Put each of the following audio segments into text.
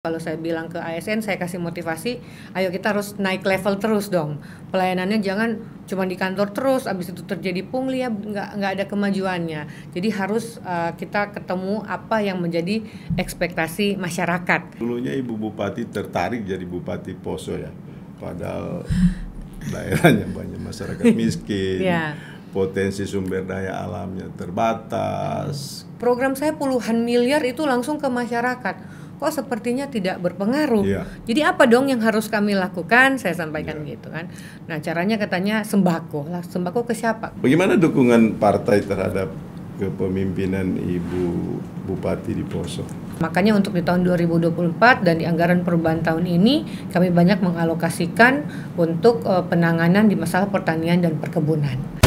Kalau saya bilang ke ASN, saya kasih motivasi, ayo kita harus naik level terus dong. Pelayanannya jangan cuma di kantor terus, abis itu terjadi pungli ya, nggak ada kemajuannya. Jadi harus kita ketemu apa yang menjadi ekspektasi masyarakat. Dulunya Ibu Bupati tertarik jadi Bupati Poso ya, padahal daerahnya banyak masyarakat miskin, Ya. Potensi sumber daya alamnya terbatas. Program saya puluhan miliar itu langsung ke masyarakat. Kok sepertinya tidak berpengaruh. Iya. Jadi apa dong yang harus kami lakukan? Saya sampaikan gitu kan. Nah, caranya katanya sembako. Lah, sembako ke siapa? Bagaimana dukungan partai terhadap kepemimpinan Ibu Bupati di Poso? Makanya untuk di tahun 2024 dan di anggaran perubahan tahun ini kami banyak mengalokasikan untuk penanganan di masalah pertanian dan perkebunan.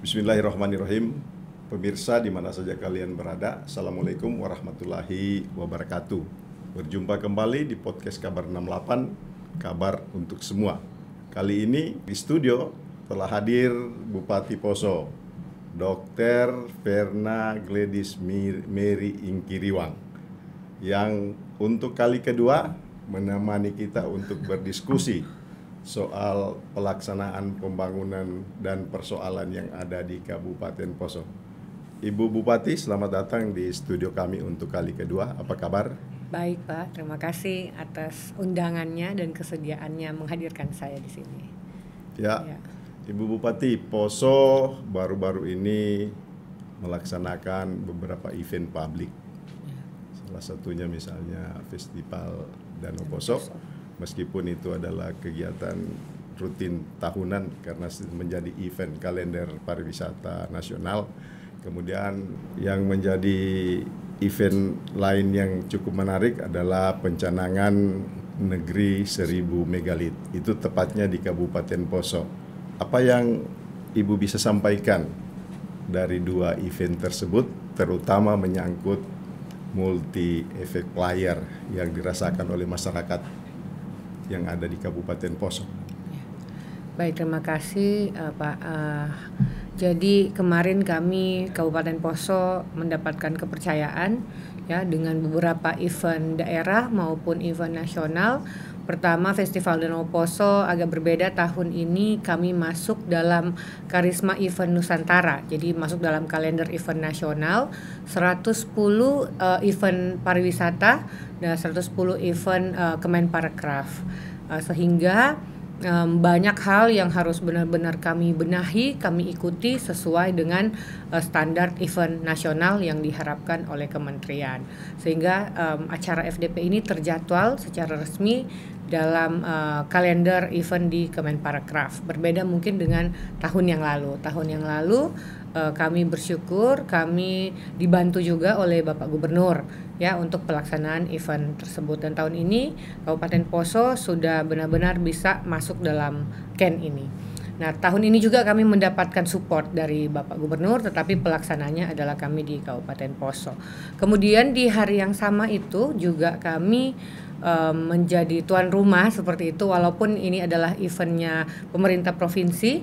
Bismillahirrahmanirrahim. Pemirsa di mana saja kalian berada, Assalamualaikum warahmatullahi wabarakatuh. Berjumpa kembali di podcast Kabar 68, kabar untuk semua. Kali ini di studio telah hadir Bupati Poso, Dr. Verna Gladys Mary Ingkiriwang, yang untuk kali kedua menemani kita untuk berdiskusi soal pelaksanaan pembangunan dan persoalan yang ada di Kabupaten Poso. Ibu Bupati, selamat datang di studio kami untuk kali kedua. Apa kabar? Baik Pak, terima kasih atas undangannya dan kesediaannya menghadirkan saya di sini. Ya. Ibu Bupati, Poso baru-baru ini melaksanakan beberapa event publik. Salah satunya misalnya Festival Danau Poso. Meskipun itu adalah kegiatan rutin tahunan karena menjadi event kalender pariwisata nasional. Kemudian yang menjadi event lain yang cukup menarik adalah pencanangan negeri 1000 megalit. Itu tepatnya di Kabupaten Poso. Apa yang Ibu bisa sampaikan dari dua event tersebut, terutama menyangkut multi effect player yang dirasakan oleh masyarakat yang ada di Kabupaten Poso? Baik, terima kasih Pak. Jadi kemarin kami Kabupaten Poso mendapatkan kepercayaan ya dengan beberapa event daerah maupun event nasional. Pertama, Festival Danau Poso agak berbeda tahun ini, kami masuk dalam Karisma Event Nusantara. Jadi masuk dalam kalender event nasional, 110 event pariwisata dan 110 event Kemenparekraf. Sehingga banyak hal yang harus benar-benar kami benahi, kami ikuti sesuai dengan standar event nasional yang diharapkan oleh kementerian. Sehingga acara FDP ini terjadwal secara resmi dalam kalender event di Kemenparekraf. Berbeda mungkin dengan tahun yang lalu. Tahun yang lalu kami bersyukur kami dibantu juga oleh Bapak Gubernur ya untuk pelaksanaan event tersebut, dan tahun ini Kabupaten Poso sudah benar-benar bisa masuk dalam KEN ini. Nah, tahun ini juga kami mendapatkan support dari Bapak Gubernur, tetapi pelaksananya adalah kami di Kabupaten Poso. Kemudian di hari yang sama itu juga kami menjadi tuan rumah seperti itu, walaupun ini adalah eventnya pemerintah provinsi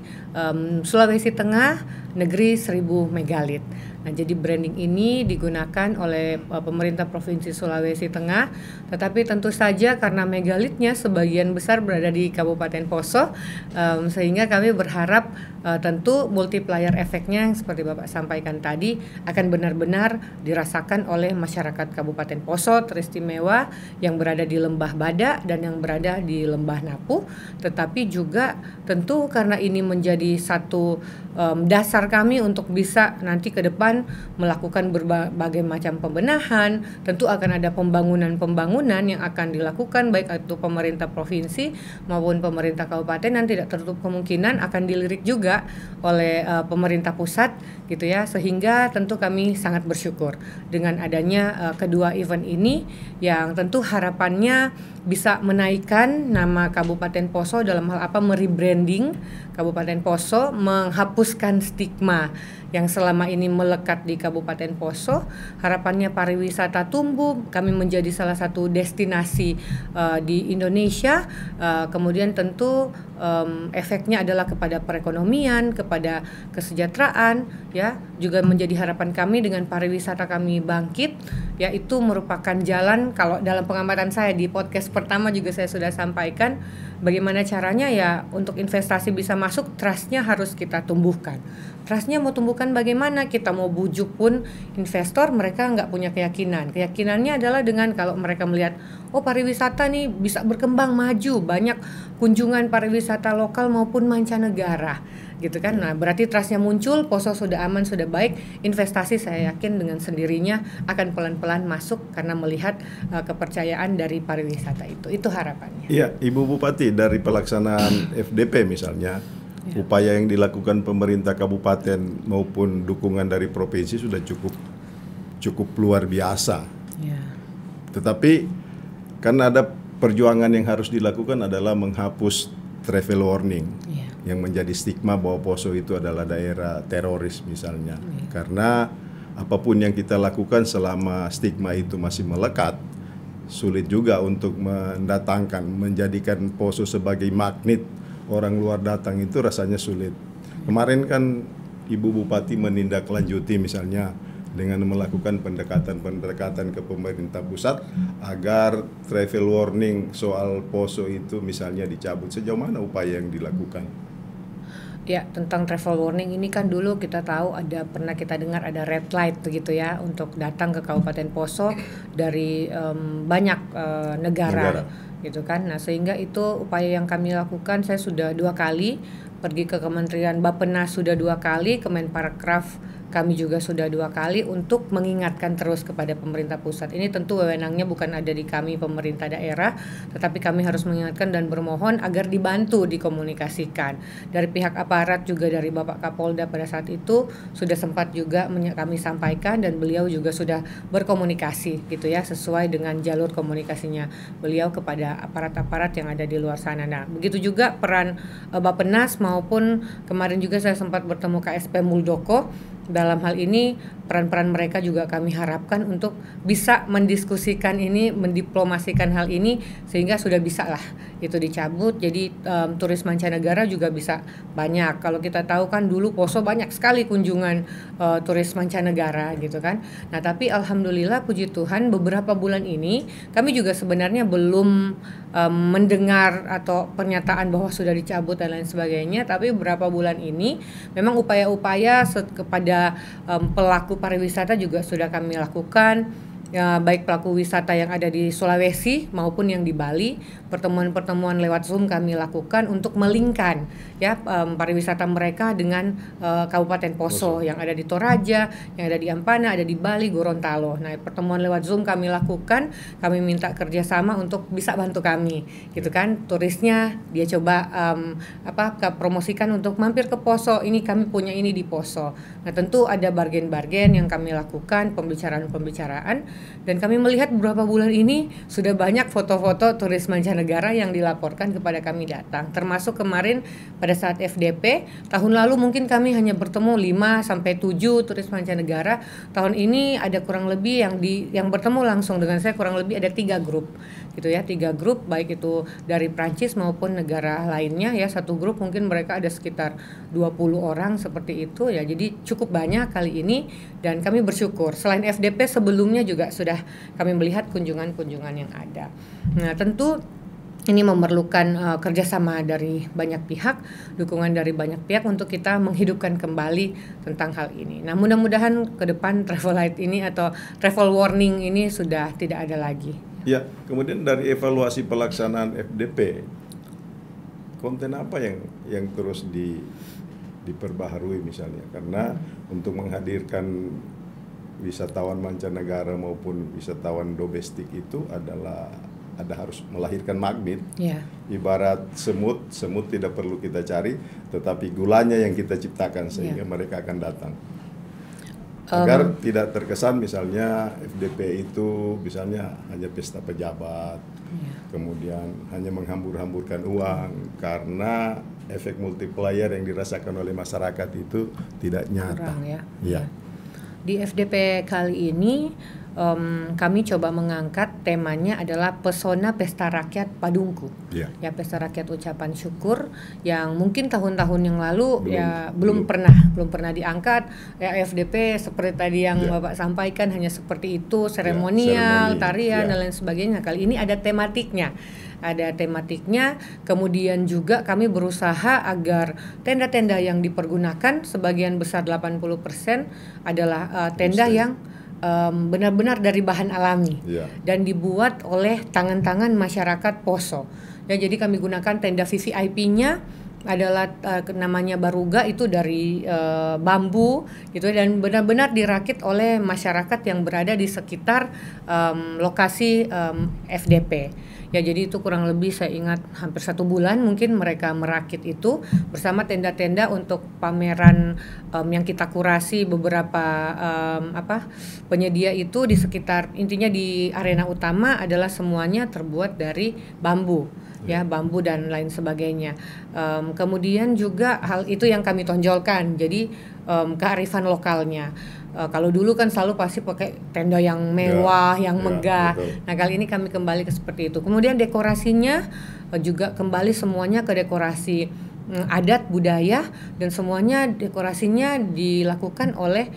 Sulawesi Tengah negeri 1000 megalit. Nah, jadi branding ini digunakan oleh pemerintah Provinsi Sulawesi Tengah, tetapi tentu saja karena megalitnya sebagian besar berada di Kabupaten Poso, sehingga kami berharap tentu multiplier efeknya seperti Bapak sampaikan tadi akan benar-benar dirasakan oleh masyarakat Kabupaten Poso, teristimewa yang berada di Lembah Bada dan yang berada di Lembah Napu, tetapi juga tentu karena ini menjadi satu dasar kami untuk bisa nanti ke depan melakukan berbagai macam pembenahan. Tentu akan ada pembangunan yang akan dilakukan baik itu pemerintah provinsi maupun pemerintah kabupaten, dan tidak tertutup kemungkinan akan dilirik juga oleh pemerintah pusat gitu ya, sehingga tentu kami sangat bersyukur dengan adanya kedua event ini yang tentu harapannya bisa menaikkan nama Kabupaten Poso dalam hal apa, merebranding Kabupaten Poso, menghapuskan stigma yang selama ini melekat di Kabupaten Poso. Harapannya pariwisata tumbuh, kami menjadi salah satu destinasi di Indonesia. Kemudian tentu efeknya adalah kepada perekonomian, kepada kesejahteraan, ya. Juga menjadi harapan kami dengan pariwisata kami bangkit, ya, itu merupakan jalan. Kalau dalam pengamatan saya di podcast pertama juga saya sudah sampaikan bagaimana caranya, ya, untuk investasi bisa masuk, trustnya harus kita tumbuhkan. Trustnya mau tumbuhkan bagaimana? Kita mau bujuk pun investor, mereka nggak punya keyakinan. Keyakinannya adalah dengan kalau mereka melihat, oh pariwisata nih bisa berkembang maju, banyak kunjungan pariwisata lokal maupun mancanegara, gitu kan. Nah, berarti trustnya muncul, Poso sudah aman, sudah baik, investasi saya yakin dengan sendirinya akan pelan-pelan masuk karena melihat kepercayaan dari pariwisata itu. Itu harapannya. Iya, Ibu Bupati, dari pelaksanaan FDP misalnya, upaya yang dilakukan pemerintah kabupaten maupun dukungan dari provinsi sudah cukup luar biasa. Ya. Tetapi kan ada perjuangan yang harus dilakukan adalah menghapus travel warning, yang menjadi stigma bahwa Poso itu adalah daerah teroris misalnya. Karena apapun yang kita lakukan selama stigma itu masih melekat, sulit juga untuk menjadikan Poso sebagai magnet orang luar datang, itu rasanya sulit. Kemarin kan Ibu Bupati menindaklanjuti misalnya dengan melakukan pendekatan ke pemerintah pusat agar travel warning soal Poso itu misalnya dicabut. Sejauh mana upaya yang dilakukan? Ya, tentang travel warning ini kan dulu kita tahu pernah kita dengar ada red light begitu ya untuk datang ke Kabupaten Poso dari banyak negara gitu kan. Nah, sehingga itu upaya yang kami lakukan. Saya sudah 2 kali pergi ke Kementerian Bappenas, sudah 2 kali, Kemenparekraf kami juga sudah 2 kali untuk mengingatkan terus kepada pemerintah pusat. Ini tentu wewenangnya bukan ada di kami pemerintah daerah, tetapi kami harus mengingatkan dan bermohon agar dibantu dikomunikasikan. Dari pihak aparat juga dari Bapak Kapolda pada saat itu sudah sempat juga kami sampaikan, dan beliau juga sudah berkomunikasi gitu ya, sesuai dengan jalur komunikasinya beliau kepada aparat-aparat yang ada di luar sana. Nah, begitu juga peran Bappenas maupun kemarin juga saya sempat bertemu KSP Muldoko. Dalam hal ini peran-peran mereka juga kami harapkan untuk bisa mendiskusikan ini, mendiplomasikan hal ini sehingga sudah bisa lah itu dicabut. Jadi turis mancanegara juga bisa banyak. Kalau kita tahu kan dulu Poso banyak sekali kunjungan turis mancanegara gitu kan. Nah, tapi alhamdulillah puji Tuhan beberapa bulan ini kami juga sebenarnya belum mendengar atau pernyataan bahwa sudah dicabut dan lain sebagainya, tapi beberapa bulan ini memang upaya-upaya kepada pelaku pariwisata juga sudah kami lakukan, ya, baik pelaku wisata yang ada di Sulawesi maupun yang di Bali. Pertemuan-pertemuan lewat Zoom kami lakukan untuk melingkan ya pariwisata mereka dengan Kabupaten Poso yang ada di Toraja, yang ada di Ampana, ada di Bali, Gorontalo. Nah, pertemuan lewat Zoom kami lakukan, kami minta kerjasama untuk bisa bantu kami, gitu kan. Turisnya dia coba promosikan untuk mampir ke Poso. Ini kami punya ini di Poso. Nah, tentu ada bargain-bargain yang kami lakukan, pembicaraan-pembicaraan, dan kami melihat beberapa bulan ini sudah banyak foto-foto turis mancanegara yang dilaporkan kepada kami datang, termasuk kemarin pada saat FDP. Tahun lalu mungkin kami hanya bertemu 5-7 turis mancanegara. Tahun ini ada kurang lebih yang bertemu langsung dengan saya kurang lebih ada 3 grup gitu ya, 3 grup, baik itu dari Prancis maupun negara lainnya ya. Satu grup mungkin mereka ada sekitar 20 orang seperti itu ya. Jadi cukup banyak kali ini, dan kami bersyukur selain FDP sebelumnya juga sudah kami melihat kunjungan-kunjungan yang ada. Nah, tentu ini memerlukan kerjasama dari banyak pihak, dukungan dari banyak pihak untuk kita menghidupkan kembali tentang hal ini. Nah, mudah-mudahan ke depan travel light ini atau travel warning ini sudah tidak ada lagi. Ya, kemudian dari evaluasi pelaksanaan FDP, konten apa yang terus diperbaharui misalnya? Karena untuk menghadirkan wisatawan mancanegara maupun wisatawan domestik itu harus melahirkan magnet. Ibarat semut tidak perlu kita cari, tetapi gulanya yang kita ciptakan sehingga mereka akan datang. Agar tidak terkesan misalnya FDP itu misalnya hanya pesta pejabat, kemudian hanya menghambur-hamburkan uang, karena efek multiplier yang dirasakan oleh masyarakat itu tidak nyata. Kurang, ya. Ya. Di FDP kali ini kami coba mengangkat temanya adalah pesona pesta rakyat Padungku. Ya, pesta rakyat ucapan syukur yang mungkin tahun-tahun yang lalu belum pernah diangkat. Ya, FDP seperti tadi yang Bapak sampaikan hanya seperti itu, seremonial, tarian dan lain sebagainya. Kali ini ada tematiknya. Kemudian juga kami berusaha agar tenda-tenda yang dipergunakan sebagian besar 80% adalah tenda yang benar-benar dari bahan alami dan dibuat oleh tangan-tangan masyarakat Poso. Ya, jadi kami gunakan tenda VVIP-nya adalah namanya Baruga, itu dari bambu gitu, dan benar-benar dirakit oleh masyarakat yang berada di sekitar lokasi FDP. Ya, jadi itu kurang lebih saya ingat hampir 1 bulan mungkin mereka merakit itu bersama tenda-tenda untuk pameran yang kita kurasi beberapa penyedia itu di sekitar, intinya di arena utama adalah semuanya terbuat dari bambu. Ya, bambu dan lain sebagainya. Kemudian juga hal itu yang kami tonjolkan, jadi kearifan lokalnya. Kalau dulu kan selalu pasti pakai tenda yang mewah, yang megah. Betul. Nah, kali ini kami kembali ke seperti itu. Kemudian dekorasinya juga kembali semuanya ke dekorasi adat budaya, dan semuanya dekorasinya dilakukan oleh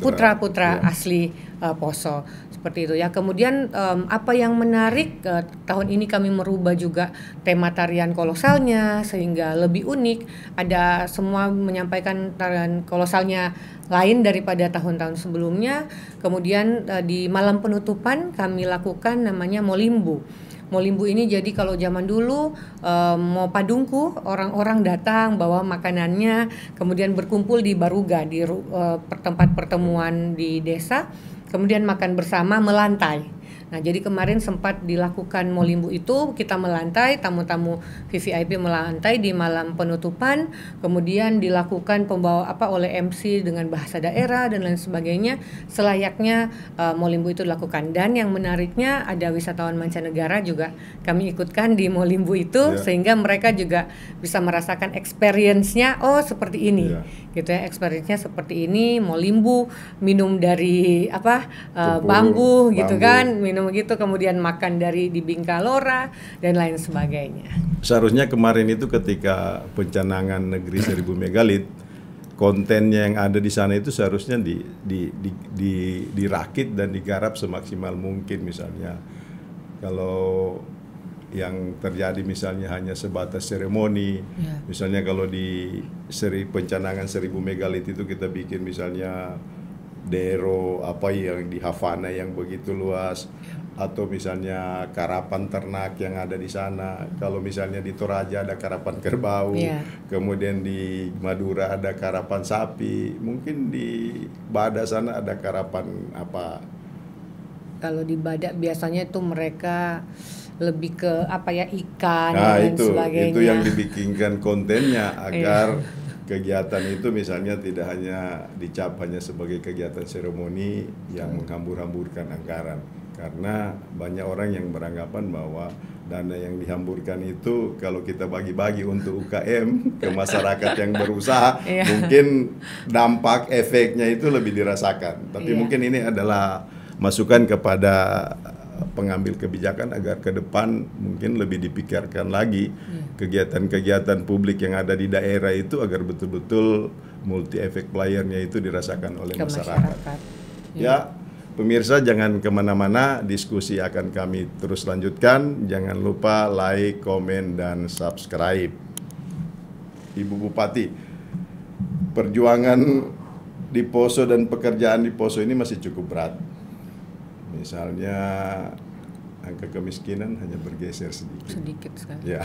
putra-putra asli Poso. Seperti itu ya. Kemudian apa yang menarik, tahun ini kami merubah juga tema tarian kolosalnya sehingga lebih unik. Ada semua menyampaikan tarian kolosalnya lain daripada tahun-tahun sebelumnya. Kemudian di malam penutupan kami lakukan namanya Molimbu. Molimbu ini jadi kalau zaman dulu mau Padungku, orang-orang datang bawa makanannya, kemudian berkumpul di Baruga, di tempat pertemuan di desa, kemudian makan bersama, melantai. Nah, jadi kemarin sempat dilakukan Molimbu itu, kita melantai, tamu-tamu VVIP melantai di malam penutupan, kemudian dilakukan oleh MC dengan bahasa daerah dan lain sebagainya, selayaknya Molimbu itu dilakukan. Dan yang menariknya ada wisatawan mancanegara juga kami ikutkan di Molimbu itu, sehingga mereka juga bisa merasakan experience-nya, oh seperti ini. Gitu ya, experience-nya seperti ini, Molimbu, minum dari bambu gitu kan, minum gitu, kemudian makan dari di Bingkalora dan lain sebagainya. Seharusnya kemarin itu ketika pencanangan negeri 1000 megalit, kontennya yang ada di sana itu seharusnya dirakit dan digarap semaksimal mungkin. Misalnya kalau yang terjadi misalnya hanya sebatas seremoni, misalnya kalau di pencanangan 1000 megalit itu kita bikin misalnya dero yang di Havana yang begitu luas, atau misalnya karapan ternak yang ada di sana. Kalau misalnya di Toraja ada karapan kerbau, kemudian di Madura ada karapan sapi, mungkin di Badak sana ada karapan apa. Kalau di Badak biasanya itu mereka lebih ke ikan dan sebagainya. Itu yang dibikinkan kontennya agar kegiatan itu misalnya tidak hanya dicap hanya sebagai kegiatan seremoni yang menghambur-hamburkan anggaran, karena banyak orang yang beranggapan bahwa dana yang dihamburkan itu kalau kita bagi-bagi untuk UKM ke masyarakat yang berusaha, mungkin dampak efeknya itu lebih dirasakan. Tapi mungkin ini adalah masukan kepada pengambil kebijakan agar ke depan mungkin lebih dipikirkan lagi kegiatan-kegiatan publik yang ada di daerah itu agar betul-betul multi efek playernya itu dirasakan oleh masyarakat. Ya, pemirsa jangan kemana-mana, diskusi akan kami terus lanjutkan. Jangan lupa like, komen, dan subscribe. Ibu Bupati, perjuangan di Poso dan pekerjaan di Poso ini masih cukup berat. Misalnya angka kemiskinan hanya bergeser sedikit sekali.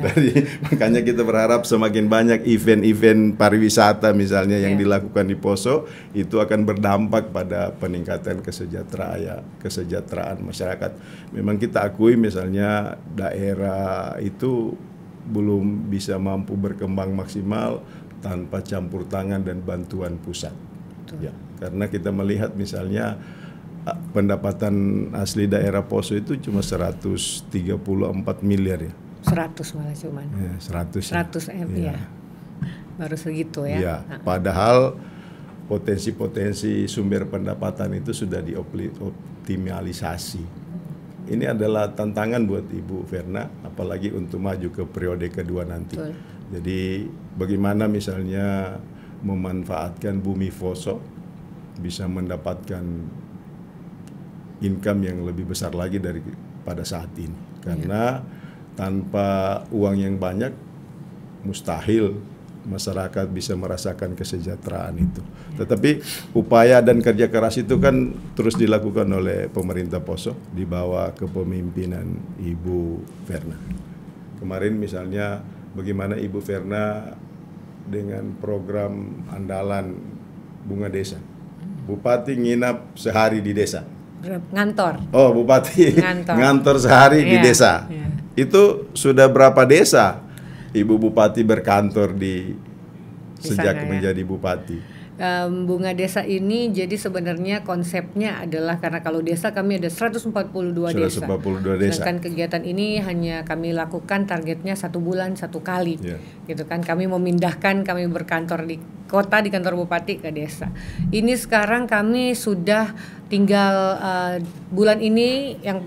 Jadi makanya kita berharap semakin banyak event-event pariwisata misalnya yang dilakukan di Poso itu akan berdampak pada peningkatan kesejahteraan masyarakat. Memang kita akui misalnya daerah itu belum bisa mampu berkembang maksimal tanpa campur tangan dan bantuan pusat. Ya. Karena kita melihat misalnya pendapatan asli daerah Poso itu cuma 134 miliar ya. 100 malah cuman. Ya, 100 M ya. Baru segitu ya. Ya, padahal potensi-potensi sumber pendapatan itu sudah dioptimalisasi. Ini adalah tantangan buat Ibu Verna, apalagi untuk maju ke periode kedua nanti. Betul. Jadi bagaimana misalnya memanfaatkan bumi Poso bisa mendapatkan income yang lebih besar lagi pada saat ini. Karena tanpa uang yang banyak mustahil masyarakat bisa merasakan kesejahteraan itu. Tetapi upaya dan kerja keras itu kan terus dilakukan oleh pemerintah Poso di bawah kepemimpinan Ibu Verna. Kemarin misalnya bagaimana Ibu Verna dengan program andalan Bunga Desa. Bupati nginap sehari di desa. Ngantor. Oh, Bupati ngantor sehari di desa. Itu sudah berapa desa Ibu Bupati berkantor sejak sana, menjadi Bupati? Bunga Desa ini jadi sebenarnya konsepnya adalah karena kalau desa kami ada 142 desa. Sedangkan kegiatan ini hanya kami lakukan targetnya 1 bulan 1 kali. Gitu kan, kami memindahkan, kami berkantor di kota, di kantor Bupati ke desa. Ini sekarang kami sudah tinggal bulan ini yang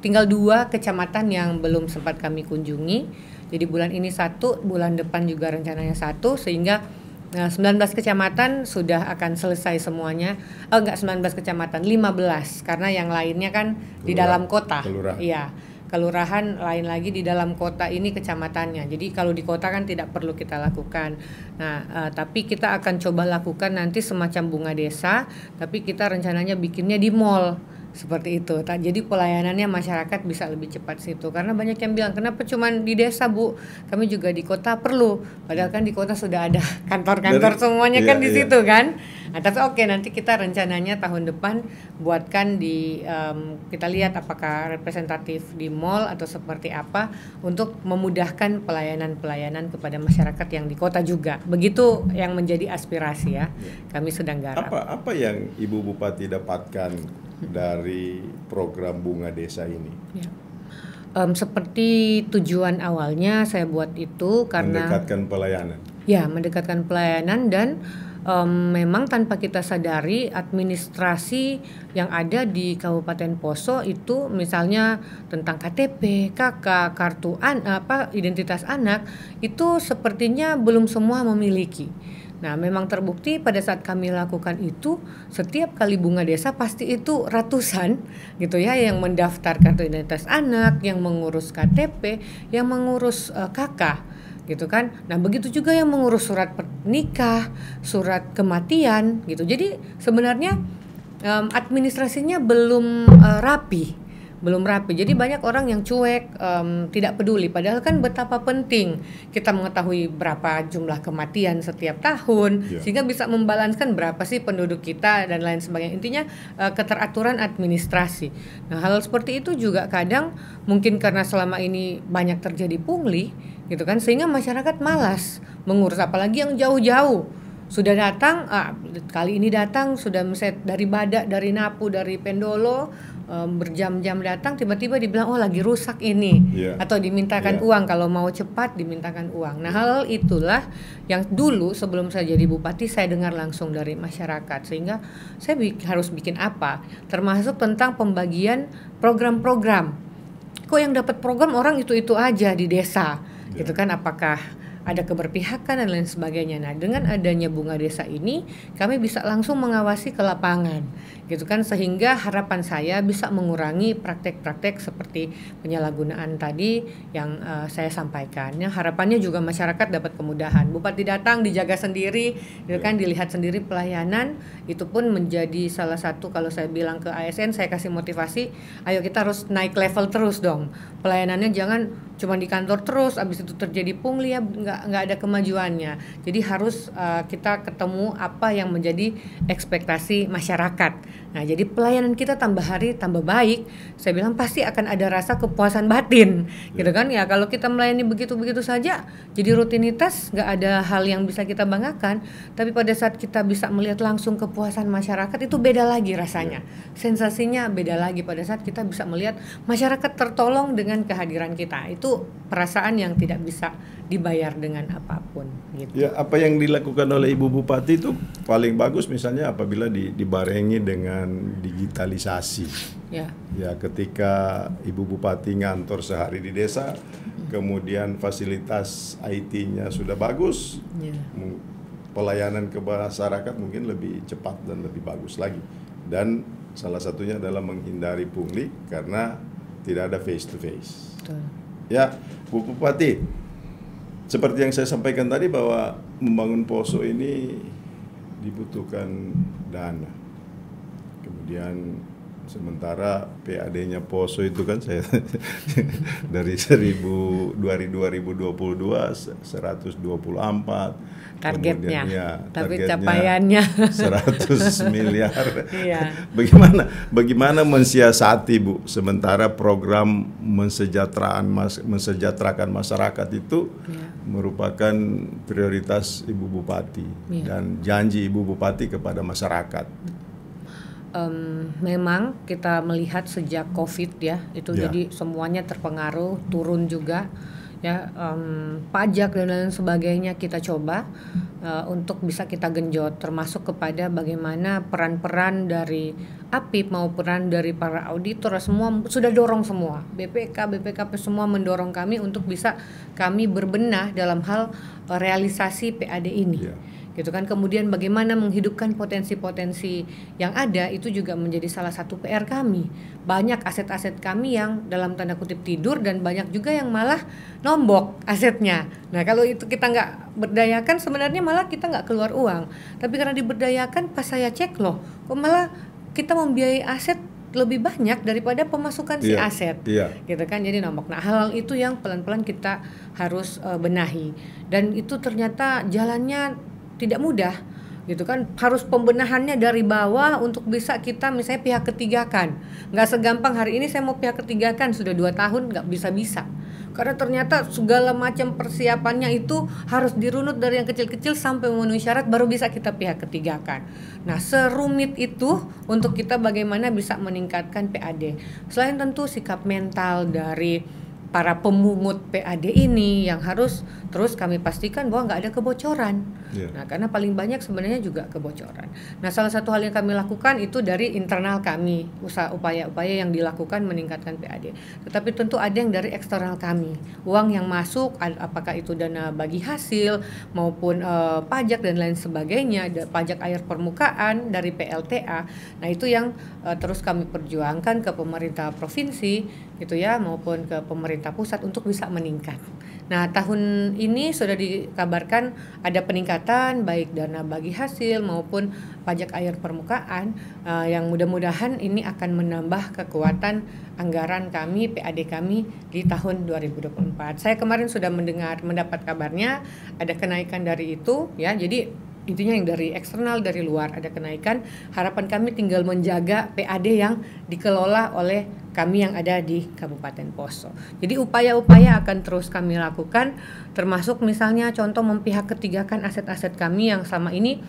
tinggal 2 kecamatan yang belum sempat kami kunjungi. Jadi bulan ini 1, bulan depan juga rencananya 1, sehingga 19 kecamatan sudah akan selesai semuanya. Enggak 19 kecamatan, 15 karena yang lainnya kan di dalam kota. Iya. Kelurahan lain lagi di dalam kota ini kecamatannya. Jadi kalau di kota kan tidak perlu kita lakukan. Nah, tapi kita akan coba lakukan nanti semacam bunga desa, tapi kita rencananya bikinnya di mall. Seperti itu. Jadi pelayanannya masyarakat bisa lebih cepat situ. Karena banyak yang bilang, kenapa cuman di desa, Bu? Kami juga di kota perlu. Padahal kan di kota sudah ada kantor-kantor semuanya kan di situ kan. Nah, tapi oke, nanti kita rencananya tahun depan buatkan kita lihat apakah representatif di mall atau seperti apa untuk memudahkan pelayanan-pelayanan kepada masyarakat yang di kota juga. Begitu yang menjadi aspirasi ya. Kami sedang garap. Apa yang Ibu Bupati dapatkan dari program Bunga Desa ini? Seperti tujuan awalnya saya buat itu karena mendekatkan pelayanan. Ya, mendekatkan pelayanan dan memang tanpa kita sadari administrasi yang ada di Kabupaten Poso itu misalnya tentang KTP, KK, kartu identitas anak itu sepertinya belum semua memiliki. Nah, memang terbukti pada saat kami lakukan itu setiap kali bunga desa pasti itu ratusan gitu ya yang mendaftar kartu identitas anak, yang mengurus KTP, yang mengurus KK gitu kan. Nah, begitu juga yang mengurus surat nikah, surat kematian gitu. Jadi sebenarnya administrasinya belum rapi. Jadi banyak orang yang cuek, tidak peduli. Padahal kan betapa penting kita mengetahui berapa jumlah kematian setiap tahun, sehingga bisa membalanskan berapa sih penduduk kita dan lain sebagainya. Intinya keteraturan administrasi. Nah, hal seperti itu juga kadang mungkin karena selama ini banyak terjadi pungli, gitu kan, sehingga masyarakat malas mengurus, apalagi yang jauh-jauh. Sudah datang, kali ini datang sudah dari Badak, dari Napu, dari Pendolo, berjam-jam datang, tiba-tiba dibilang oh lagi rusak ini, atau dimintakan uang, kalau mau cepat dimintakan uang. Nah, hal itulah yang dulu sebelum saya jadi bupati saya dengar langsung dari masyarakat, sehingga saya harus bikin apa, termasuk tentang pembagian program-program. Kok yang dapat program orang itu aja di desa, gitu kan, apakah ada keberpihakan dan lain sebagainya. Nah, dengan adanya bunga desa ini kami bisa langsung mengawasi ke lapangan gitu kan, sehingga harapan saya bisa mengurangi praktek-praktek seperti penyalahgunaan tadi yang saya sampaikan. Yang harapannya juga masyarakat dapat kemudahan. Bupati datang dijaga sendiri gitu kan, dilihat sendiri pelayanan, itu pun menjadi salah satu, kalau saya bilang ke ASN saya kasih motivasi, ayo kita harus naik level terus dong. Pelayanannya jangan cuma di kantor terus, abis itu terjadi pungli ya nggak ada kemajuannya. Jadi harus kita ketemu apa yang menjadi ekspektasi masyarakat. Nah, jadi pelayanan kita tambah hari tambah baik, saya bilang pasti akan ada rasa kepuasan batin, gitu kan ya. Kalau kita melayani begitu-begitu saja, jadi rutinitas, nggak ada hal yang bisa kita banggakan. Tapi pada saat kita bisa melihat langsung kepuasan masyarakat, itu beda lagi rasanya. Sensasinya beda lagi pada saat kita bisa melihat masyarakat tertolong dengan kehadiran kita. Itu perasaan yang tidak bisa dibayar dengan apapun gitu. Ya, apa yang dilakukan oleh Ibu Bupati itu paling bagus misalnya apabila dibarengi dengan digitalisasi. Ya, ketika Ibu Bupati ngantor sehari di desa, kemudian fasilitas IT-nya sudah bagus, pelayanan ke masyarakat mungkin lebih cepat dan lebih bagus lagi. Dan salah satunya adalah menghindari pungli karena tidak ada face to face. Ya, Bu Bupati, seperti yang saya sampaikan tadi bahwa membangun poso ini dibutuhkan dana. Kemudian sementara PAD-nya poso itu kan saya dari 2022 124 targetnya, tapi targetnya capaiannya 100 miliar. Iya. Bagaimana mensiasati, Bu, sementara program mensejahterakan masyarakat itu merupakan prioritas Ibu Bupati dan janji Ibu Bupati kepada masyarakat. Memang kita melihat sejak COVID ya, itu jadi semuanya terpengaruh, turun juga ya, pajak dan lain sebagainya kita coba untuk bisa kita genjot, termasuk kepada bagaimana peran-peran dari APIP maupun peran dari para auditor, semua sudah dorong semua, BPKP semua mendorong kami untuk bisa kami berbenah dalam hal realisasi PAD ini. Gitu kan. Kemudian bagaimana menghidupkan potensi-potensi yang ada, itu juga menjadi salah satu PR kami. Banyak aset-aset kami yang dalam tanda kutip tidur, dan banyak juga yang malah nombok asetnya. Nah, kalau itu kita nggak berdayakan, sebenarnya malah kita nggak keluar uang. Tapi karena diberdayakan, pas saya cek loh, kok malah kita membiayai aset lebih banyak daripada pemasukan si aset, gitu kan. Jadi nombok. Nah, hal itu yang pelan-pelan kita harus benahi, dan itu ternyata jalannya tidak mudah, gitu kan. Harus pembenahannya dari bawah untuk bisa kita misalnya pihak ketiga kan. Nggak segampang hari ini saya mau pihak ketiga kan, sudah 2 tahun nggak bisa-bisa. Karena ternyata segala macam persiapannya itu harus dirunut dari yang kecil-kecil sampai memenuhi syarat baru bisa kita pihak ketiga kan. Nah, serumit itu untuk kita bagaimana bisa meningkatkan PAD. Selain tentu sikap mental dari para pemungut PAD ini yang harus terus kami pastikan bahwa nggak ada kebocoran. Nah, karena paling banyak sebenarnya juga kebocoran. Nah, salah satu hal yang kami lakukan itu dari internal kami, upaya-upaya yang dilakukan meningkatkan PAD. Tetapi tentu ada yang dari eksternal kami, uang yang masuk, apakah itu dana bagi hasil maupun pajak dan lain sebagainya, pajak air permukaan dari PLTA. Nah, itu yang terus kami perjuangkan ke pemerintah provinsi, gitu ya, maupun ke pemerintah pusat untuk bisa meningkat. Nah, tahun ini sudah dikabarkan ada peningkatan baik dana bagi hasil maupun pajak air permukaan, yang mudah-mudahan ini akan menambah kekuatan anggaran kami, PAD kami di tahun 2024. Saya kemarin sudah mendapat kabarnya ada kenaikan dari itu ya. Jadi intinya yang dari eksternal, dari luar ada kenaikan. Harapan kami tinggal menjaga PAD yang dikelola oleh kami yang ada di Kabupaten Poso. Jadi upaya-upaya akan terus kami lakukan, termasuk misalnya contoh memihak ketigakan aset-aset kami yang sama ini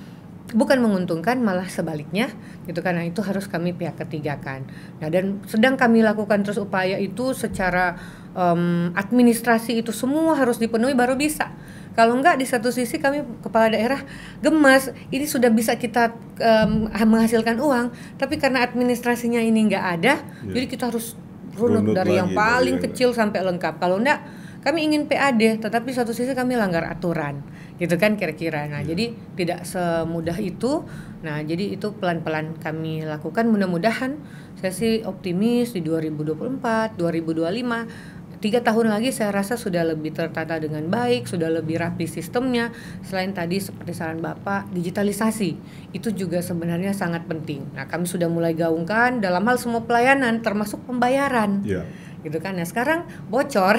bukan menguntungkan, malah sebaliknya gitu, karena itu harus kami pihak ketigakan. Nah, dan sedang kami lakukan terus upaya itu secara administrasi, itu semua harus dipenuhi baru bisa. Kalau enggak, di satu sisi kami kepala daerah gemas, ini sudah bisa kita menghasilkan uang, tapi karena administrasinya ini enggak ada, jadi kita harus runut dari yang paling kecil sampai lengkap. Kalau enggak, kami ingin PAD, tetapi satu sisi kami langgar aturan, gitu kan kira-kira. Nah, jadi tidak semudah itu. Nah, jadi itu pelan-pelan kami lakukan. Mudah-mudahan saya sih optimis di 2024, 2025. 3 tahun lagi saya rasa sudah lebih tertata dengan baik, sudah lebih rapi sistemnya. Selain tadi seperti saran Bapak, digitalisasi itu juga sebenarnya sangat penting. Nah, kami sudah mulai gaungkan dalam hal semua pelayanan termasuk pembayaran. gitu kan. Nah sekarang bocor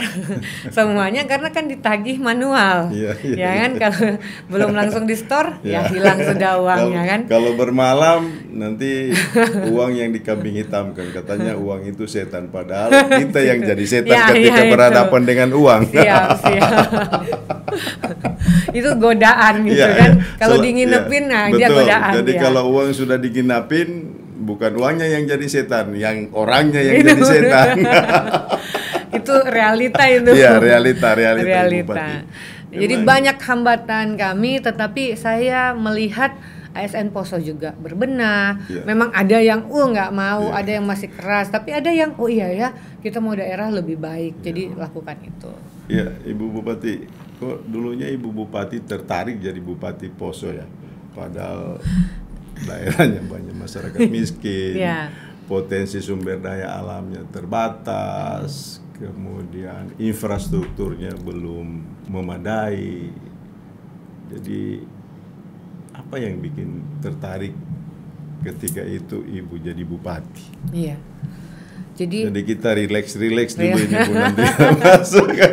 semuanya karena kan ditagih manual, ya kan. Kalau belum langsung di store, ya hilang sudah uangnya kan. Kalau bermalam nanti uang yang dikambing hitamkan, katanya uang itu setan, padahal kita yang jadi setan ketika berhadapan dengan uang. Siap. Itu godaan gitu kan. Kalau dinginepin, nah betul, dia godaan. Jadi kalau uang sudah diginapin, bukan uangnya yang jadi setan, yang orangnya yang jadi setan. Itu realita itu. Iya, realita. Jadi banyak hambatan kami, tetapi saya melihat ASN Poso juga berbenah. Memang ada yang nggak mau, ada yang masih keras, tapi ada yang iya ya, kita mau daerah lebih baik. Jadi lakukan itu. Iya, Ibu Bupati, kok dulunya Ibu Bupati tertarik jadi Bupati Poso ya? Padahal daerahnya banyak masyarakat miskin, potensi sumber daya alamnya terbatas, kemudian infrastrukturnya belum memadai. Jadi apa yang bikin tertarik ketika itu Ibu jadi Bupati? Iya. Jadi kita relax dulu ini Bu, nanti masuk kan.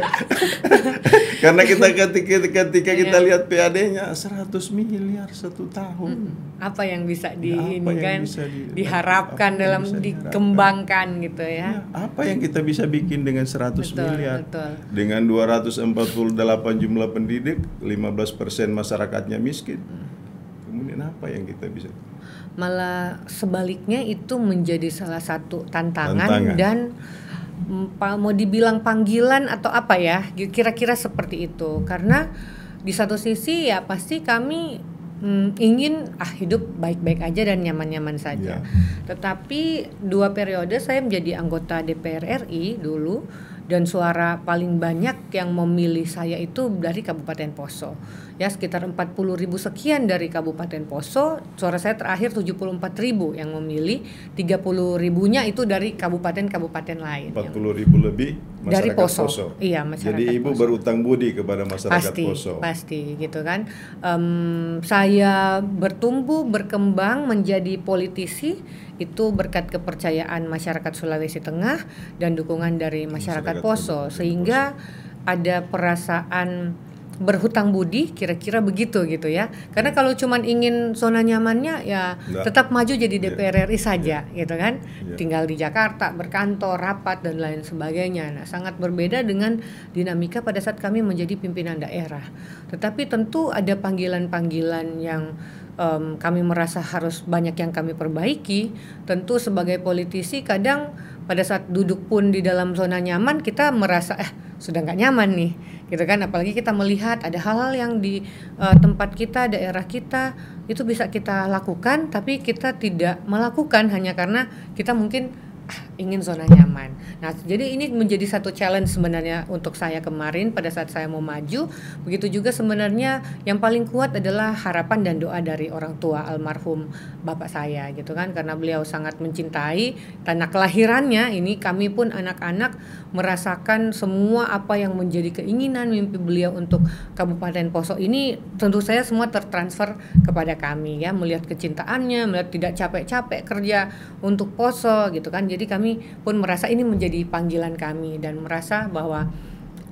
Karena ketika kita lihat PAD-nya 100 miliar 1 tahun. Apa yang bisa diharapkan dalam dikembangkan gitu ya. Apa yang kita bisa bikin dengan 100 miliar? Betul. Dengan 248 jumlah pendidik, 15% masyarakatnya miskin. Kemudian apa yang kita bisa? Malah sebaliknya itu menjadi salah satu tantangan. Dan mau dibilang panggilan atau apa ya, kira-kira seperti itu. Karena di satu sisi ya pasti kami ingin hidup baik-baik aja dan nyaman-nyaman saja. Tetapi 2 periode saya menjadi anggota DPR RI dulu, dan suara paling banyak yang memilih saya itu dari Kabupaten Poso. Ya sekitar 40.000 sekian dari Kabupaten Poso, suara saya terakhir 74.000 yang memilih, 30.000-nya itu dari kabupaten-kabupaten lain. 40.000 lebih masyarakat dari Poso. Iya, masyarakat. Jadi Ibu Poso berutang budi kepada masyarakat Poso. Pasti gitu kan. Saya bertumbuh, berkembang menjadi politisi itu berkat kepercayaan masyarakat Sulawesi Tengah dan dukungan dari masyarakat Poso, sehingga ada perasaan berhutang budi, kira-kira begitu gitu ya. Karena kalau cuman ingin zona nyamannya ya tetap maju jadi DPR RI saja gitu kan. Tinggal di Jakarta, berkantor, rapat dan lain sebagainya. Nah, sangat berbeda dengan dinamika pada saat kami menjadi pimpinan daerah. Tetapi tentu ada panggilan-panggilan yang kami merasa harus banyak yang kami perbaiki. Tentu sebagai politisi kadang pada saat duduk pun di dalam zona nyaman kita merasa sudah nggak nyaman nih gitu kan. Apalagi kita melihat ada hal-hal yang di tempat kita, daerah kita itu bisa kita lakukan, tapi kita tidak melakukan hanya karena kita mungkin ingin zona nyaman. Nah, jadi ini menjadi satu challenge sebenarnya untuk saya kemarin pada saat saya mau maju. Begitu juga sebenarnya yang paling kuat adalah harapan dan doa dari orang tua almarhum bapak saya gitu kan, karena beliau sangat mencintai tanah kelahirannya. Ini kami pun anak-anak merasakan semua apa yang menjadi keinginan mimpi beliau untuk Kabupaten Poso ini, tentu saya semua tertransfer kepada kami ya, melihat kecintaannya, melihat tidak capek-capek kerja untuk Poso gitu kan. Jadi kami pun merasa ini menjadi panggilan kami dan merasa bahwa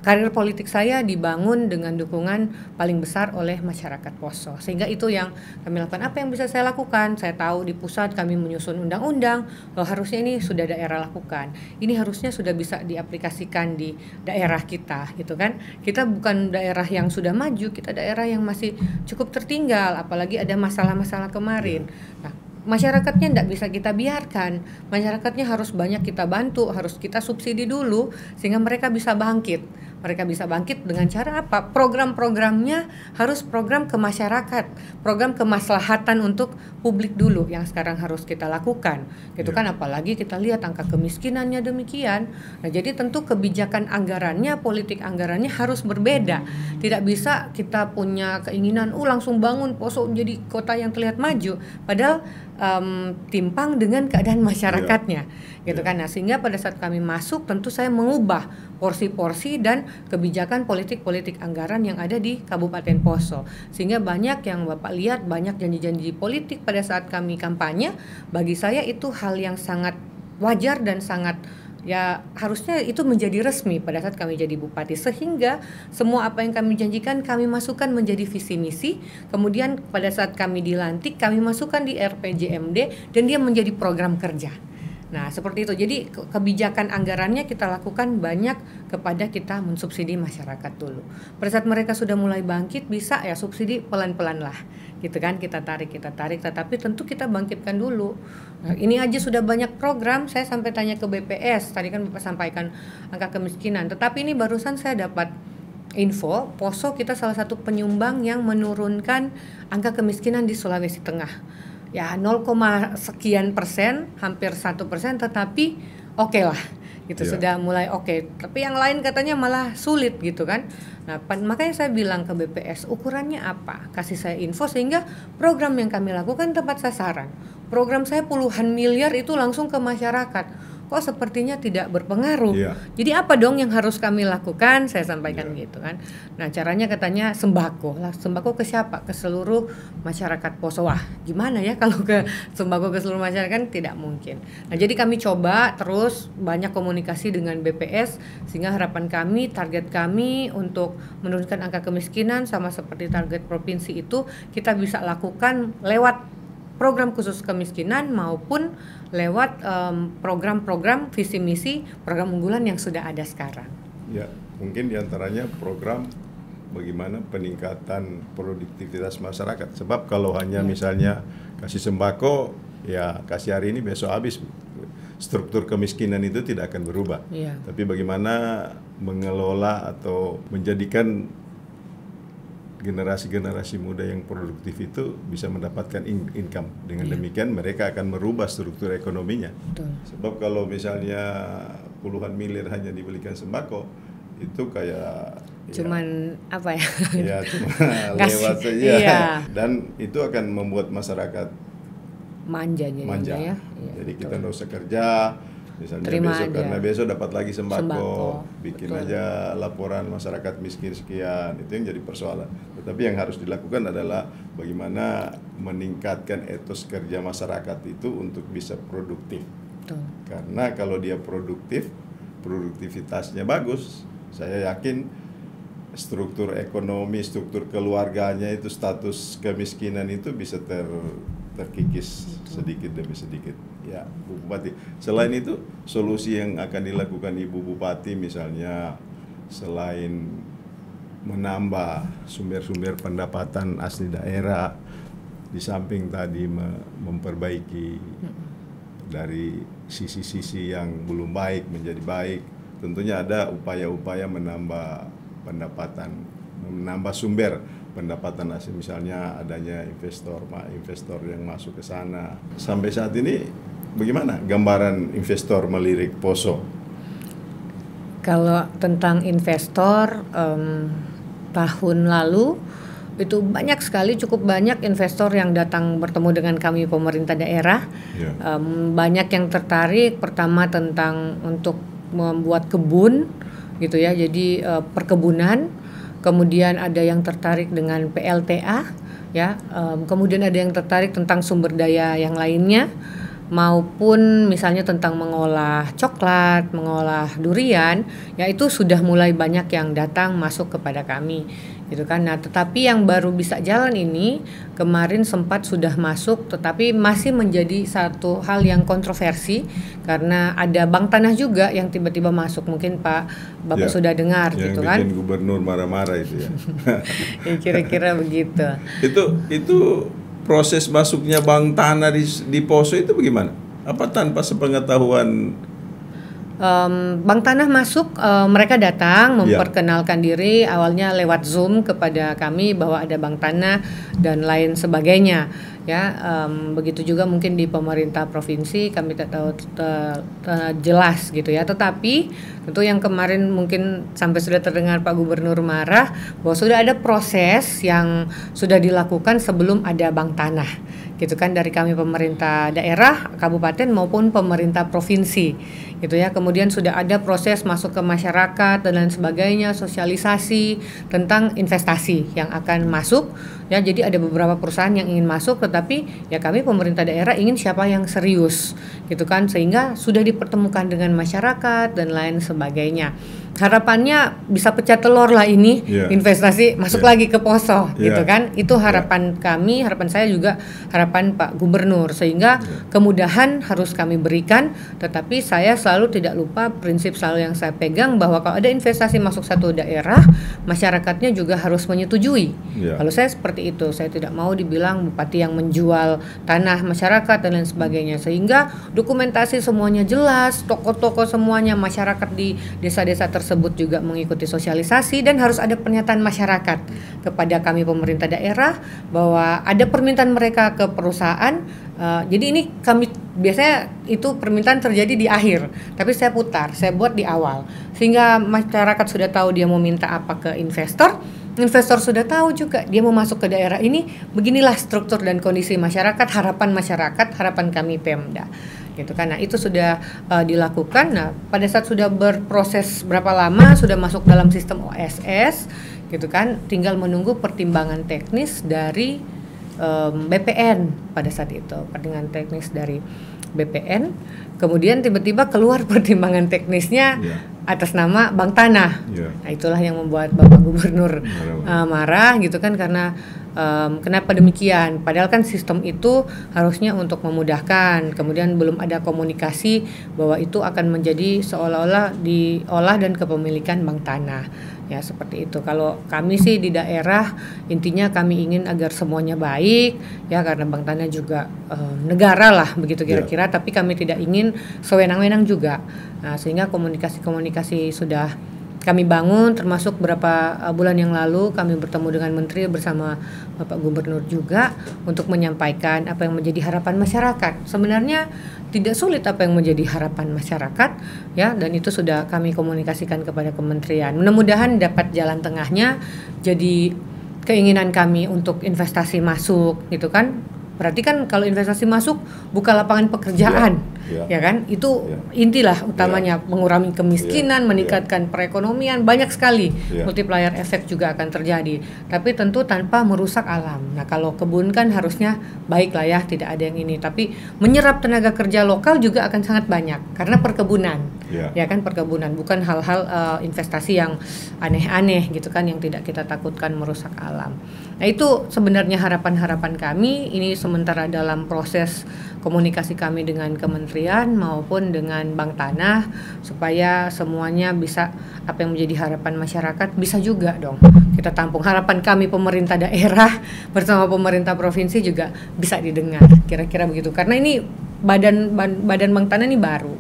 karir politik saya dibangun dengan dukungan paling besar oleh masyarakat Poso. Sehingga itu yang kami lakukan. Apa yang bisa saya lakukan? Saya tahu di pusat kami menyusun undang-undang, harusnya ini sudah daerah lakukan. Ini harusnya sudah bisa diaplikasikan di daerah kita, gitu kan. Kita bukan daerah yang sudah maju, kita daerah yang masih cukup tertinggal, apalagi ada masalah-masalah kemarin. Nah, masyarakatnya tidak bisa kita biarkan, masyarakatnya harus banyak kita bantu, harus kita subsidi dulu sehingga mereka bisa bangkit. Mereka bisa bangkit dengan cara apa? Program-programnya harus program ke masyarakat, program kemaslahatan untuk publik dulu yang sekarang harus kita lakukan. Gitu kan, apalagi kita lihat angka kemiskinannya demikian. Nah, jadi tentu kebijakan anggarannya, politik anggarannya harus berbeda. Tidak bisa kita punya keinginan langsung bangun Poso menjadi kota yang terlihat maju, padahal timpang dengan keadaan masyarakatnya, gitu kan. Nah, sehingga pada saat kami masuk tentu saya mengubah porsi-porsi dan kebijakan politik anggaran yang ada di Kabupaten Poso, sehingga banyak yang Bapak lihat, banyak janji-janji politik pada saat kami kampanye. Bagi saya itu hal yang sangat wajar dan sangat Ya harusnya itu menjadi resmi pada saat kami jadi bupati, sehingga semua apa yang kami janjikan kami masukkan menjadi visi misi. Kemudian pada saat kami dilantik kami masukkan di RPJMD dan dia menjadi program kerja. Nah seperti itu, jadi kebijakan anggarannya kita lakukan banyak kepada kita mensubsidi masyarakat dulu. Pada saat mereka sudah mulai bangkit bisa ya subsidi pelan-pelan lah gitu kan, kita tarik, tetapi tentu kita bangkitkan dulu. Nah, ini aja sudah banyak program, saya sampai tanya ke BPS, tadi kan Bapak sampaikan angka kemiskinan, tetapi ini barusan saya dapat info, Poso kita salah satu penyumbang yang menurunkan angka kemiskinan di Sulawesi Tengah. Ya 0, sekian persen, hampir 1%, tetapi oke lah gitu, sudah mulai oke. Tapi yang lain katanya malah sulit gitu kan. Nah makanya saya bilang ke BPS, ukurannya apa? Kasih saya info sehingga program yang kami lakukan tepat sasaran. Program saya puluhan miliar itu langsung ke masyarakat. Kok sepertinya tidak berpengaruh. Jadi apa dong yang harus kami lakukan? Saya sampaikan gitu kan. Nah caranya katanya sembako. Lah sembako ke siapa? Ke seluruh masyarakat Poso. Wah gimana ya kalau ke sembako ke seluruh masyarakat? Tidak mungkin. Nah jadi kami coba terus banyak komunikasi dengan BPS, sehingga harapan kami, target kami untuk menurunkan angka kemiskinan sama seperti target provinsi itu kita bisa lakukan lewat program khusus kemiskinan maupun lewat program-program visi misi program unggulan yang sudah ada sekarang. Ya, mungkin diantaranya program bagaimana peningkatan produktivitas masyarakat. Sebab kalau hanya misalnya kasih sembako, ya kasih hari ini besok habis, struktur kemiskinan itu tidak akan berubah. Tapi bagaimana mengelola atau menjadikan generasi-generasi muda yang produktif itu bisa mendapatkan income. Dengan demikian mereka akan merubah struktur ekonominya. Sebab kalau misalnya puluhan miliar hanya dibelikan sembako, itu kayak cuman apa ya? Ya cuma lewat saja. Dan itu akan membuat masyarakat manja. Ya. Jadi kita nggak usah kerja. Misalnya terima besok aja. Karena besok dapat lagi sembako. Bikin aja laporan masyarakat miskin sekian, itu yang jadi persoalan. Tetapi yang harus dilakukan adalah bagaimana meningkatkan etos kerja masyarakat itu untuk bisa produktif. Karena kalau dia produktif, produktivitasnya bagus, saya yakin struktur ekonomi, struktur keluarganya itu, status kemiskinan itu bisa terkikis sedikit demi sedikit. Ya, Bu Bupati. Selain itu, solusi yang akan dilakukan Ibu Bupati misalnya selain menambah sumber-sumber pendapatan asli daerah, di samping tadi memperbaiki dari sisi-sisi yang belum baik menjadi baik, tentunya ada upaya-upaya menambah pendapatan, menambah sumber pendapatan asli, misalnya adanya investor yang masuk ke sana. Sampai saat ini bagaimana gambaran investor melirik Poso? Kalau tentang investor, tahun lalu itu banyak sekali, cukup banyak investor yang datang bertemu dengan kami pemerintah daerah. Banyak yang tertarik, pertama tentang untuk membuat kebun gitu ya, jadi perkebunan. Kemudian ada yang tertarik dengan PLTA ya, kemudian ada yang tertarik tentang sumber daya yang lainnya, maupun misalnya tentang mengolah coklat, mengolah durian, ya itu sudah mulai banyak yang datang masuk kepada kami gitu kan. Nah, tetapi yang baru bisa jalan ini kemarin sempat sudah masuk, tetapi masih menjadi satu hal yang kontroversi karena ada bank tanah juga yang tiba-tiba masuk. Mungkin Bapak sudah dengar gitu kan. Yang bikin gubernur marah-marah itu ya. Kira-kira begitu. Itu proses masuknya bank tanah di Poso itu bagaimana? Apa tanpa sepengetahuan? Bank tanah masuk, mereka datang memperkenalkan diri, awalnya lewat Zoom kepada kami bahwa ada bank tanah dan lain sebagainya. Ya, begitu juga mungkin di pemerintah provinsi kami tak tahu jelas gitu ya. Tetapi tentu yang kemarin mungkin sampai sudah terdengar Pak Gubernur marah bahwa sudah ada proses yang sudah dilakukan sebelum ada bank tanah gitu kan, dari kami pemerintah daerah, kabupaten maupun pemerintah provinsi gitu ya. Kemudian sudah ada proses masuk ke masyarakat dan lain sebagainya, sosialisasi tentang investasi yang akan masuk ya. Jadi ada beberapa perusahaan yang ingin masuk, tetapi ya kami pemerintah daerah ingin siapa yang serius gitu kan, sehingga sudah dipertemukan dengan masyarakat dan lain sebagainya. Harapannya bisa pecah telur lah ini, investasi masuk lagi ke Poso gitu kan. Itu harapan kami, harapan saya juga harapan Pak Gubernur, sehingga kemudahan harus kami berikan. Tetapi saya selalu tidak lupa prinsip selalu yang saya pegang, bahwa kalau ada investasi masuk satu daerah, masyarakatnya juga harus menyetujui. Kalau saya seperti itu, saya tidak mau dibilang bupati yang menjual tanah masyarakat dan lain sebagainya, sehingga dokumentasi semuanya jelas, toko-toko semuanya, masyarakat di desa-desa tersebut juga mengikuti sosialisasi, dan harus ada pernyataan masyarakat kepada kami pemerintah daerah bahwa ada permintaan mereka ke perusahaan. Jadi ini kami biasanya itu permintaan terjadi di akhir, tapi saya putar, saya buat di awal, sehingga masyarakat sudah tahu dia mau minta apa ke investor. Investor sudah tahu juga dia mau masuk ke daerah ini, beginilah struktur dan kondisi masyarakat, harapan kami Pemda gitu kan. Nah, itu sudah dilakukan. Nah, pada saat sudah berproses berapa lama, sudah masuk dalam sistem OSS gitu kan, tinggal menunggu pertimbangan teknis dari BPN pada saat itu, pertimbangan teknis dari BPN. Kemudian tiba-tiba keluar pertimbangan teknisnya atas nama Bank Tanah. Nah, itulah yang membuat Bapak Gubernur marah gitu kan, karena kenapa demikian? Padahal kan sistem itu harusnya untuk memudahkan. Kemudian belum ada komunikasi bahwa itu akan menjadi seolah-olah diolah dan kepemilikan Bank Tanah. Ya, seperti itu. Kalau kami sih di daerah, intinya kami ingin agar semuanya baik ya, karena Bank Tanah juga negara lah begitu kira-kira, tapi kami tidak ingin sewenang-wenang juga. Nah, sehingga komunikasi sudah kami bangun, termasuk beberapa bulan yang lalu kami bertemu dengan Menteri bersama Bapak Gubernur juga untuk menyampaikan apa yang menjadi harapan masyarakat. Sebenarnya tidak sulit apa yang menjadi harapan masyarakat ya, dan itu sudah kami komunikasikan kepada kementerian. Mudah-mudahan dapat jalan tengahnya. Jadi keinginan kami untuk investasi masuk gitu kan. Berarti kan kalau investasi masuk buka lapangan pekerjaan, ya kan? Itu intilah utamanya, mengurangi kemiskinan, meningkatkan perekonomian, banyak sekali multiplier efek juga akan terjadi. Tapi tentu tanpa merusak alam. Nah, kalau kebun kan harusnya baik lah ya, tidak ada yang ini. Tapi menyerap tenaga kerja lokal juga akan sangat banyak karena perkebunan, ya kan, perkebunan, bukan hal-hal investasi yang aneh-aneh gitu kan, yang tidak kita takutkan merusak alam. Nah, itu sebenarnya harapan-harapan kami. Ini sementara dalam proses komunikasi kami dengan kementerian maupun dengan Bank Tanah, supaya semuanya bisa, apa yang menjadi harapan masyarakat bisa juga dong kita tampung. Harapan kami pemerintah daerah bersama pemerintah provinsi juga bisa didengar, kira-kira begitu. Karena ini badan Bank Tanah ini baru,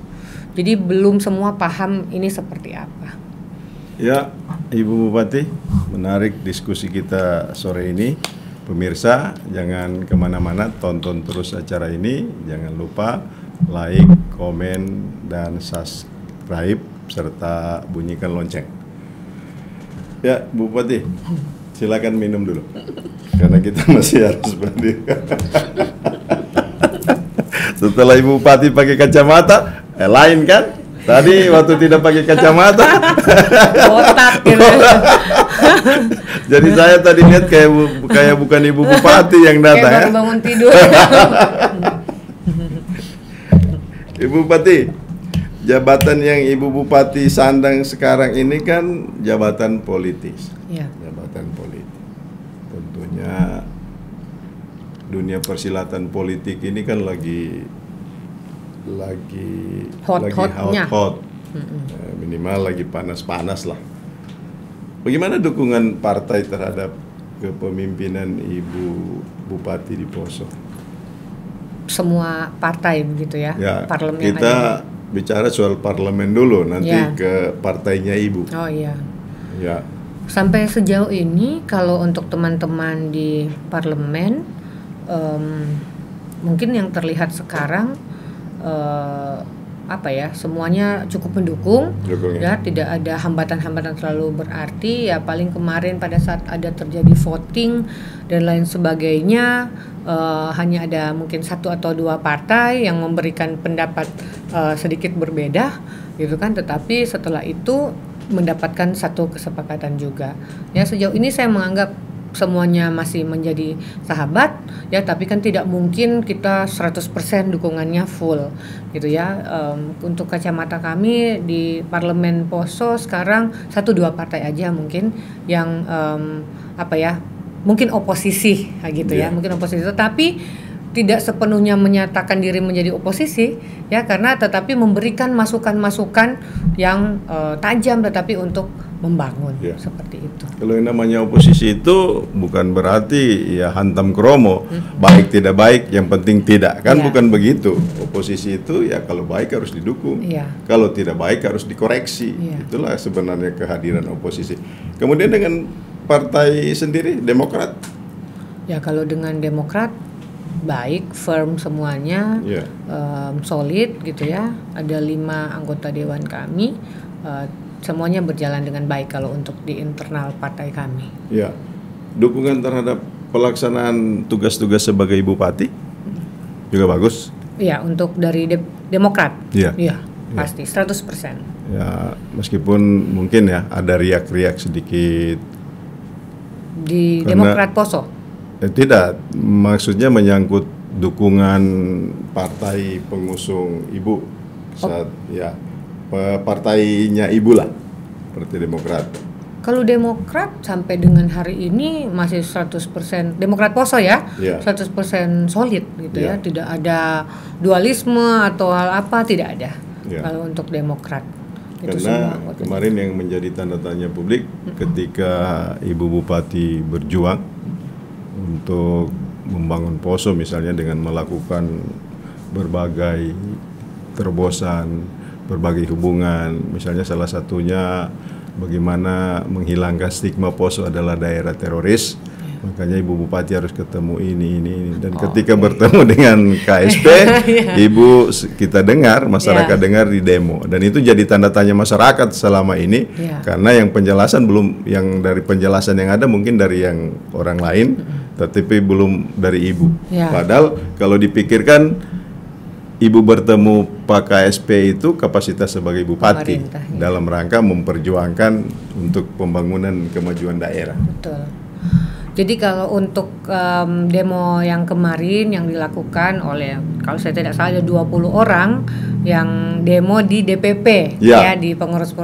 jadi belum semua paham ini seperti apa. Ya, Ibu Bupati, menarik diskusi kita sore ini. Pemirsa, jangan kemana-mana, tonton terus acara ini. Jangan lupa like, komen, dan subscribe, serta bunyikan lonceng. Ya, Bu Bupati, silakan minum dulu, karena kita masih harus berdiri. Setelah Ibu Bupati pakai kacamata, lain kan? Tadi waktu tidak pakai kacamata, botak gitu. Jadi saya tadi lihat kayak bukan Ibu Bupati yang datang. Kayak baru bangun tidur. Ibu Bupati, jabatan yang Ibu Bupati sandang sekarang ini kan jabatan politis. Jabatan politik. Tentunya dunia persilatan politik ini kan lagi hot, minimal lagi panas-panas lah. Bagaimana dukungan partai terhadap kepemimpinan Ibu Bupati di Poso? Semua partai begitu ya, parlemen. Kita bicara soal parlemen dulu, nanti ke partainya Ibu. Oh iya. Ya. Sampai sejauh ini kalau untuk teman-teman di parlemen, mungkin yang terlihat sekarang semuanya cukup mendukung, ya, tidak ada hambatan-hambatan terlalu berarti. Ya paling kemarin pada saat ada terjadi voting dan lain sebagainya, hanya ada mungkin 1 atau 2 partai yang memberikan pendapat sedikit berbeda, gitu kan. Tetapi setelah itu mendapatkan satu kesepakatan juga. Ya sejauh ini saya menganggap semuanya masih menjadi sahabat, ya, tapi kan tidak mungkin kita 100% dukungannya full, gitu ya. Untuk kacamata kami di Parlemen Poso sekarang 1-2 partai aja mungkin yang mungkin oposisi, gitu ya, mungkin oposisi, tetapi tidak sepenuhnya menyatakan diri menjadi oposisi, ya, karena tetapi memberikan masukan-masukan yang tajam tetapi untuk membangun, seperti itu. Kalau yang namanya oposisi itu bukan berarti ya hantam kromo, baik tidak baik yang penting tidak, kan bukan begitu. Oposisi itu ya kalau baik harus didukung, kalau tidak baik harus dikoreksi. Itulah sebenarnya kehadiran oposisi. Kemudian dengan partai sendiri, Demokrat? Ya kalau dengan Demokrat baik, firm semuanya, solid, gitu ya. Ada 5 anggota dewan kami. Semuanya berjalan dengan baik kalau untuk di internal partai kami. Ya, dukungan terhadap pelaksanaan tugas-tugas sebagai bupati juga bagus. Ya, untuk dari Demokrat. Ya, pasti 100%. Ya, meskipun mungkin ya ada riak-riak sedikit di Demokrat Poso. Tidak, maksudnya menyangkut dukungan partai pengusung ibu saat partainya ibu lah, seperti Demokrat. Kalau Demokrat sampai dengan hari ini masih 100% Demokrat Poso ya, 100% solid gitu ya, tidak ada dualisme atau hal apa, tidak ada. Kalau untuk Demokrat. Karena kemarin yang menjadi tanda tanya publik ketika Ibu Bupati berjuang untuk membangun Poso misalnya dengan melakukan berbagai terobosan, berbagai hubungan, misalnya salah satunya bagaimana menghilangkan stigma Poso adalah daerah teroris, makanya Ibu Bupati harus ketemu ini. Dan ketika bertemu dengan KSP, Ibu kita dengar, masyarakat dengar di demo, dan itu jadi tanda tanya masyarakat selama ini, karena yang penjelasan belum, yang dari penjelasan yang ada mungkin dari yang orang lain, tetapi belum dari Ibu. Padahal kalau dipikirkan Ibu bertemu Pak KSP itu kapasitas sebagai bupati dalam rangka memperjuangkan untuk pembangunan kemajuan daerah. Betul. Jadi kalau untuk demo yang kemarin yang dilakukan oleh, kalau saya tidak salah ada 20 orang yang demo di DPP ya di pengurus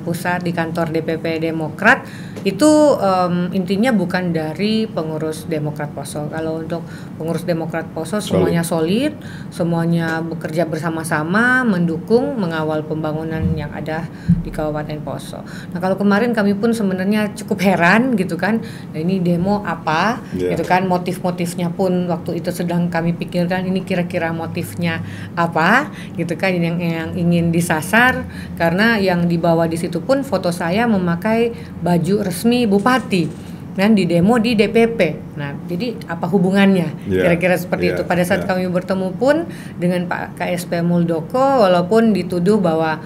pusat di kantor DPP Demokrat, itu intinya bukan dari pengurus Demokrat Poso. Kalau untuk pengurus Demokrat Poso semuanya solid, semuanya bekerja bersama-sama mendukung mengawal pembangunan yang ada di Kabupaten Poso. Nah, kalau kemarin kami pun sebenarnya cukup heran gitu kan. Nah, ini demo apa gitu kan, motif-motifnya pun waktu itu sedang kami pikirkan ini kira-kira motifnya apa gitu kan, yang ingin disasar, karena yang dibawa di situ pun foto saya memakai baju resmi bupati dan di demo di DPP. Nah, jadi apa hubungannya? Kira-kira seperti itu. Pada saat kami bertemu pun dengan Pak KSP Muldoko, walaupun dituduh bahwa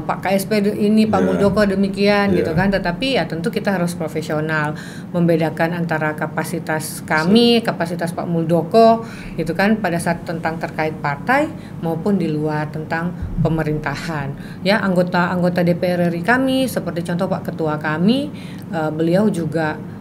Pak KSP ini, Pak Muldoko demikian gitu kan, tetapi ya tentu kita harus profesional, membedakan antara kapasitas kami, kapasitas Pak Muldoko gitu kan pada saat tentang terkait partai maupun di luar tentang pemerintahan. Ya, anggota DPR RI kami seperti contoh Pak Ketua kami, beliau juga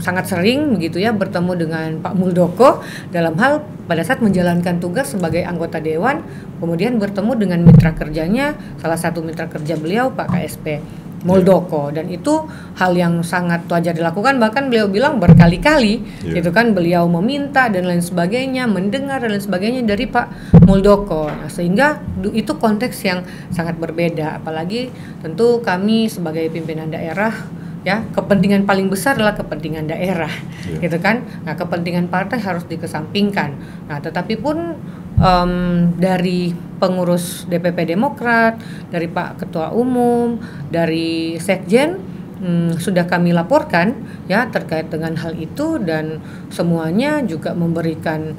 sangat sering begitu ya bertemu dengan Pak Muldoko dalam hal pada saat menjalankan tugas sebagai anggota dewan, kemudian bertemu dengan mitra kerjanya, salah satu mitra kerja beliau Pak KSP Muldoko, dan itu hal yang sangat wajar dilakukan, bahkan beliau bilang berkali-kali gitu kan, beliau meminta dan lain sebagainya, mendengar dan lain sebagainya dari Pak Muldoko. Nah, sehingga itu konteks yang sangat berbeda, apalagi tentu kami sebagai pimpinan daerah ya, kepentingan paling besar adalah kepentingan daerah, gitu kan. Nah, kepentingan partai harus dikesampingkan. Nah, tetapi pun dari pengurus DPP Demokrat, dari Pak Ketua Umum, dari Sekjen, sudah kami laporkan ya terkait dengan hal itu, dan semuanya juga memberikan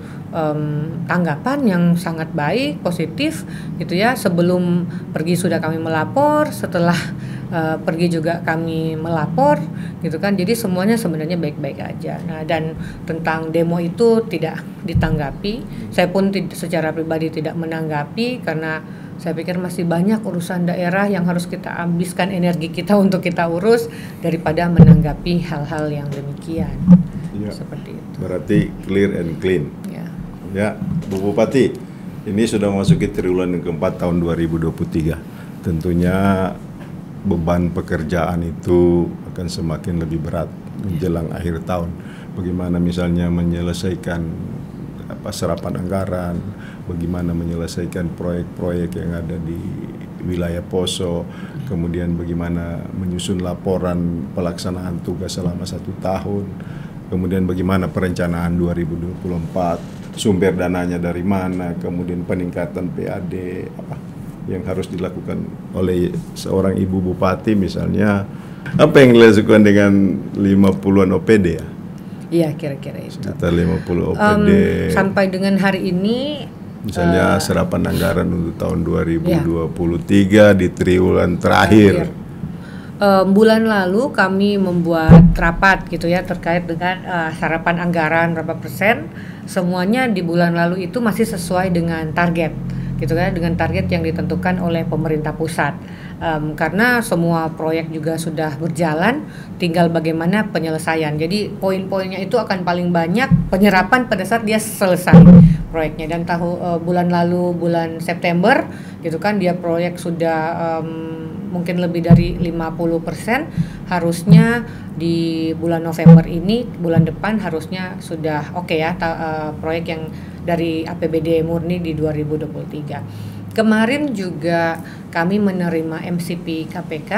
tanggapan yang sangat baik, positif gitu ya. Sebelum pergi sudah kami melapor, setelah pergi juga kami melapor gitu kan. Jadi semuanya sebenarnya baik-baik aja. Nah, dan tentang demo itu tidak ditanggapi. Saya pun secara pribadi tidak menanggapi, karena saya pikir masih banyak urusan daerah yang harus kita habiskan energi kita untuk kita urus daripada menanggapi hal-hal yang demikian. Ya, seperti itu. Berarti clear and clean. Ya. Ya, Bu Bupati, ini sudah memasuki triwulan yang keempat tahun 2023. Tentunya beban pekerjaan itu akan semakin lebih berat menjelang akhir tahun. Bagaimana misalnya menyelesaikan serapan anggaran, bagaimana menyelesaikan proyek-proyek yang ada di wilayah Poso, kemudian bagaimana menyusun laporan pelaksanaan tugas selama 1 tahun, kemudian bagaimana perencanaan 2024, sumber dananya dari mana, kemudian peningkatan PAD apa yang harus dilakukan oleh seorang ibu bupati misalnya, apa yang dilakukan dengan 50-an OPD ya? Iya, kira-kira itu. Sekitar 50 OPD. Sampai dengan hari ini misalnya serapan anggaran untuk tahun 2023 di triwulan terakhir. Bulan lalu kami membuat rapat gitu ya terkait dengan serapan anggaran berapa persen. Semuanya di bulan lalu itu masih sesuai dengan target gitu kan, dengan target yang ditentukan oleh pemerintah pusat. Karena semua proyek juga sudah berjalan, tinggal bagaimana penyelesaian. Jadi poin-poinnya itu akan paling banyak penyerapan pada saat dia selesai proyeknya. Dan bulan lalu, bulan September gitu kan, dia proyek sudah mungkin lebih dari 50%. Harusnya di bulan November ini, bulan depan harusnya sudah oke ya, proyek yang dari APBD murni di 2023. Kemarin juga kami menerima MCP KPK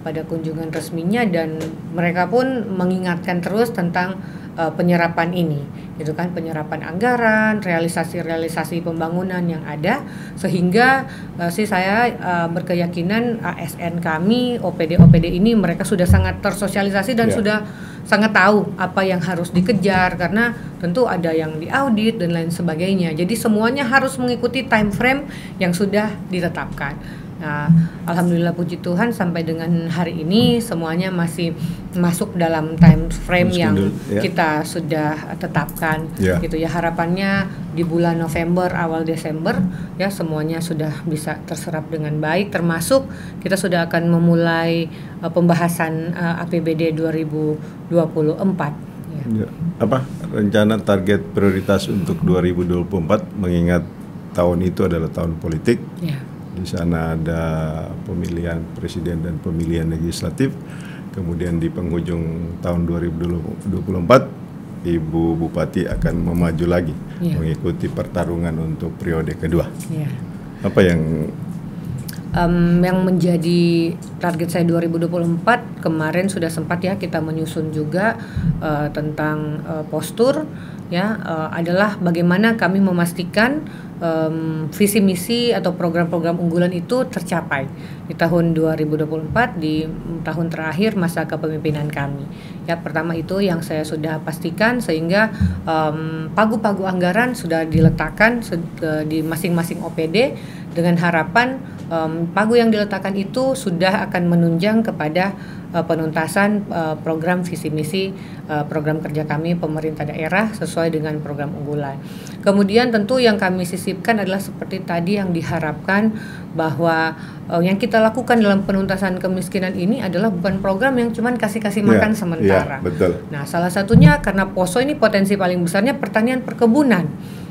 pada kunjungan resminya, dan mereka pun mengingatkan terus tentang penyerapan ini, gitu kan, penyerapan anggaran, realisasi pembangunan yang ada, sehingga saya berkeyakinan ASN kami, OPD ini mereka sudah sangat tersosialisasi dan sudah sangat tahu apa yang harus dikejar, karena tentu ada yang diaudit dan lain sebagainya. Jadi semuanya harus mengikuti time frame yang sudah ditetapkan. Nah, alhamdulillah puji Tuhan sampai dengan hari ini semuanya masih masuk dalam time frame yang kita sudah tetapkan. Gitu ya, harapannya di bulan November awal Desember ya semuanya sudah bisa terserap dengan baik, termasuk kita sudah akan memulai pembahasan APBD 2024. Apa rencana target prioritas untuk 2024, mengingat tahun itu adalah tahun politik. Di sana ada pemilihan presiden dan pemilihan legislatif. Kemudian di penghujung tahun 2024 Ibu Bupati akan memaju lagi mengikuti pertarungan untuk periode kedua. Apa yang menjadi target saya 2024 kemarin sudah sempat ya kita menyusun juga tentang postur ya, adalah bagaimana kami memastikan visi misi atau program-program unggulan itu tercapai di tahun 2024, di tahun terakhir masa kepemimpinan kami. Ya, pertama itu yang saya sudah pastikan, sehingga pagu-pagu anggaran sudah diletakkan di masing-masing OPD dengan harapan pagu yang diletakkan itu sudah akan menunjang kepada penuntasan program visi misi program kerja kami pemerintah daerah sesuai dengan program unggulan. Kemudian tentu yang kami sisipkan adalah seperti tadi yang diharapkan, bahwa yang kita lakukan dalam penuntasan kemiskinan ini adalah bukan program yang cuman kasih makan sementara. Betul. Nah, salah satunya karena Poso ini potensi paling besarnya pertanian perkebunan.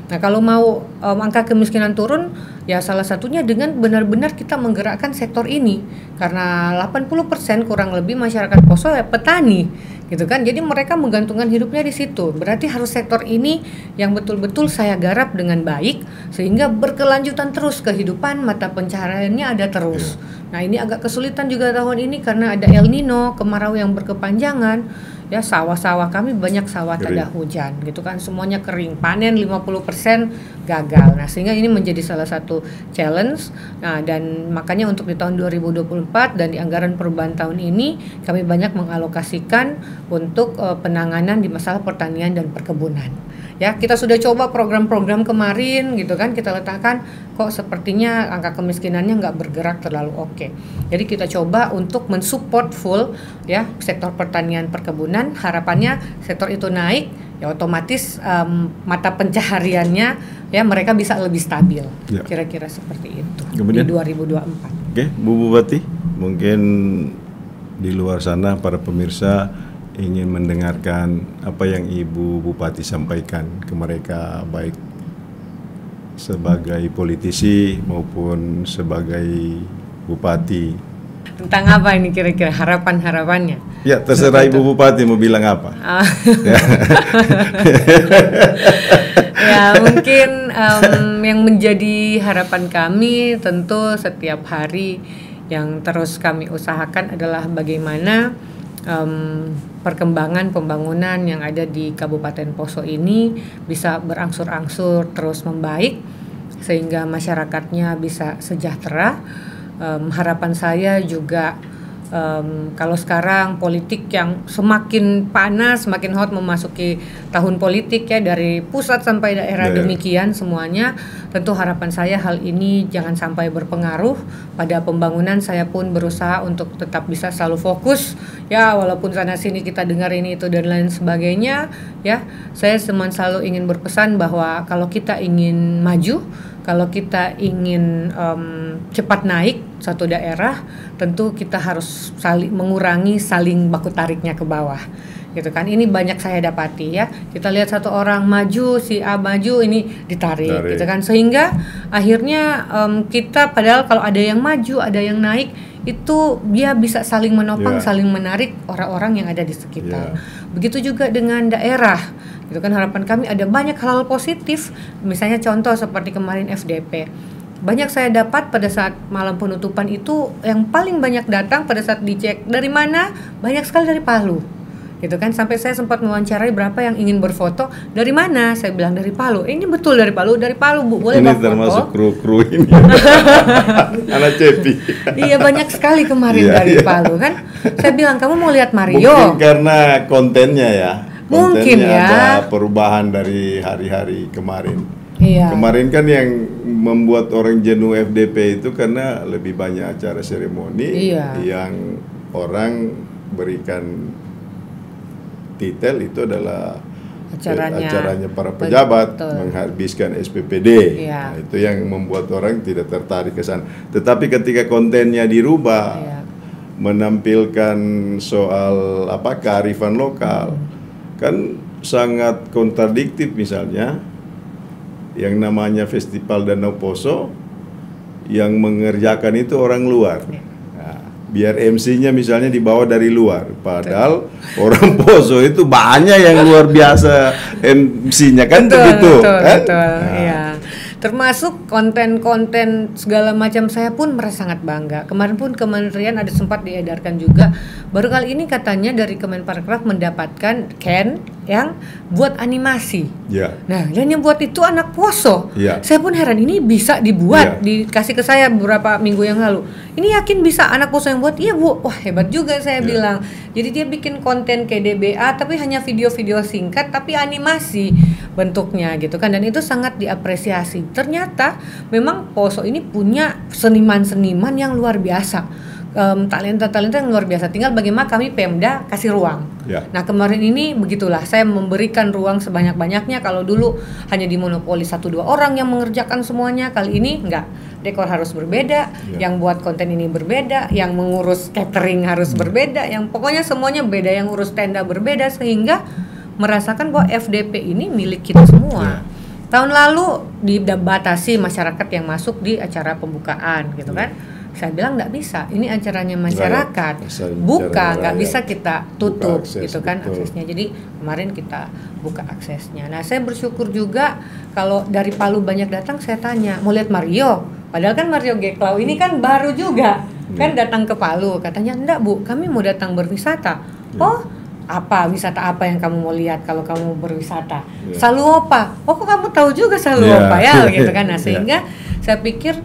Nah, kalau mau angka kemiskinan turun, ya salah satunya dengan benar-benar kita menggerakkan sektor ini. Karena 80% kurang lebih masyarakat Poso ya petani, gitu kan. Jadi mereka menggantungkan hidupnya di situ. Berarti harus sektor ini yang betul-betul saya garap dengan baik, sehingga berkelanjutan terus kehidupan, mata pencahariannya ada terus. Nah ini agak kesulitan juga tahun ini karena ada El Nino, kemarau yang berkepanjangan. Ya sawah-sawah kami banyak sawah tak ada hujan gitu kan, semuanya kering, panen 50% gagal. Nah sehingga ini menjadi salah satu challenge. Nah dan makanya untuk di tahun 2024 dan di anggaran perubahan tahun ini kami banyak mengalokasikan untuk penanganan di masalah pertanian dan perkebunan. Ya kita sudah coba program-program kemarin gitu kan, kita letakkan kok sepertinya angka kemiskinannya nggak bergerak terlalu oke. Jadi kita coba untuk mensupport full ya sektor pertanian perkebunan, harapannya sektor itu naik ya otomatis mata pencahariannya ya mereka bisa lebih stabil ya. Kira-kira seperti itu. Kemudian, di 2024. Oke, Bu Bupati, mungkin di luar sana para pemirsa ingin mendengarkan apa yang Ibu Bupati sampaikan ke mereka, baik sebagai politisi maupun sebagai Bupati. Tentang apa ini kira-kira harapan-harapannya? Ya terserah Ibu Bupati mau bilang apa. Ya mungkin yang menjadi harapan kami tentu setiap hari yang terus kami usahakan adalah bagaimana perkembangan pembangunan yang ada di Kabupaten Poso ini bisa berangsur-angsur terus membaik sehingga masyarakatnya bisa sejahtera. Harapan saya juga kalau sekarang politik yang semakin panas, semakin hot memasuki tahun politik ya dari pusat sampai daerah demikian semuanya, tentu harapan saya hal ini jangan sampai berpengaruh pada pembangunan. Saya pun berusaha untuk tetap bisa selalu fokus ya walaupun sana sini kita dengar ini itu dan lain sebagainya ya. Saya selalu ingin berpesan bahwa kalau kita ingin maju, kalau kita ingin cepat naik satu daerah, tentu kita harus mengurangi saling baku tariknya ke bawah, gitu kan. Ini banyak saya dapati ya. Kita lihat satu orang maju, si A maju, ini ditarik. Gitu kan. Sehingga akhirnya kita padahal kalau ada yang maju, ada yang naik, itu dia bisa saling menopang, saling menarik orang-orang yang ada di sekitar. Begitu juga dengan daerah. Gitu kan, harapan kami ada banyak hal positif, misalnya contoh seperti kemarin FDP. Banyak saya dapat pada saat malam penutupan itu yang paling banyak datang pada saat dicek dari mana, banyak sekali dari Palu. Gitu kan, sampai saya sempat mewawancarai berapa yang ingin berfoto, dari mana? Saya bilang dari Palu. Ini betul dari Palu Bu, boleh ini foto. Ini termasuk kru ini. Anak Cepi. Iya banyak sekali kemarin dari Palu kan. Saya bilang kamu mau lihat Mario. Mungkin karena kontennya ya. Mungkin ya. Ada perubahan dari hari-hari kemarin. Iya. Kemarin kan yang membuat orang jenuh FDP itu karena lebih banyak acara seremoni yang orang berikan titel itu adalah acaranya para pejabat menghabiskan SPPD. Nah, itu yang membuat orang tidak tertarik ke sana. Tetapi ketika kontennya dirubah, menampilkan soal kearifan lokal, kan sangat kontradiktif. Misalnya yang namanya Festival Danau Poso yang mengerjakan itu orang luar. Nah, biar MC-nya misalnya dibawa dari luar, padahal orang Poso itu banyak yang luar biasa MC-nya kan begitu kan? Iya. Termasuk konten-konten segala macam saya pun merasa sangat bangga. Kemarin pun kementerian ada sempat diedarkan juga. Baru kali ini katanya dari Kemenparekraf mendapatkan Ken yang buat animasi. Nah, dan yang buat itu anak Poso. Saya pun heran ini bisa dibuat, dikasih ke saya beberapa minggu yang lalu. Ini yakin bisa anak Poso yang buat? Iya Bu, wah hebat juga saya bilang. Jadi dia bikin konten KDBA tapi hanya video-video singkat tapi animasi bentuknya gitu kan, dan itu sangat diapresiasi. Ternyata memang Poso ini punya seniman-seniman yang luar biasa. Talenta-talenta yang luar biasa, tinggal bagaimana kami Pemda kasih ruang. Nah kemarin ini begitulah, saya memberikan ruang sebanyak-banyaknya. Kalau dulu hanya dimonopoli 1-2 orang yang mengerjakan semuanya, kali ini enggak, dekor harus berbeda, yang buat konten ini berbeda, yang mengurus catering harus berbeda, yang pokoknya semuanya beda, yang urus tenda berbeda, sehingga merasakan bahwa FDP ini milik kita semua. Tahun lalu dibatasi masyarakat yang masuk di acara pembukaan gitu kan. Saya bilang nggak bisa, ini acaranya masyarakat, nggak bisa kita tutup gitu kan aksesnya. Jadi kemarin kita buka aksesnya. Nah saya bersyukur juga kalau dari Palu banyak datang, saya tanya mau lihat Mario, padahal kan Mario Geklau ini kan baru juga kan datang ke Palu, katanya enggak Bu, kami mau datang berwisata. Oh, apa wisata apa yang kamu mau lihat kalau kamu berwisata? Saluopa. Oh, kok kamu tahu juga Saluopa ya gitu kan. Nah, sehingga saya pikir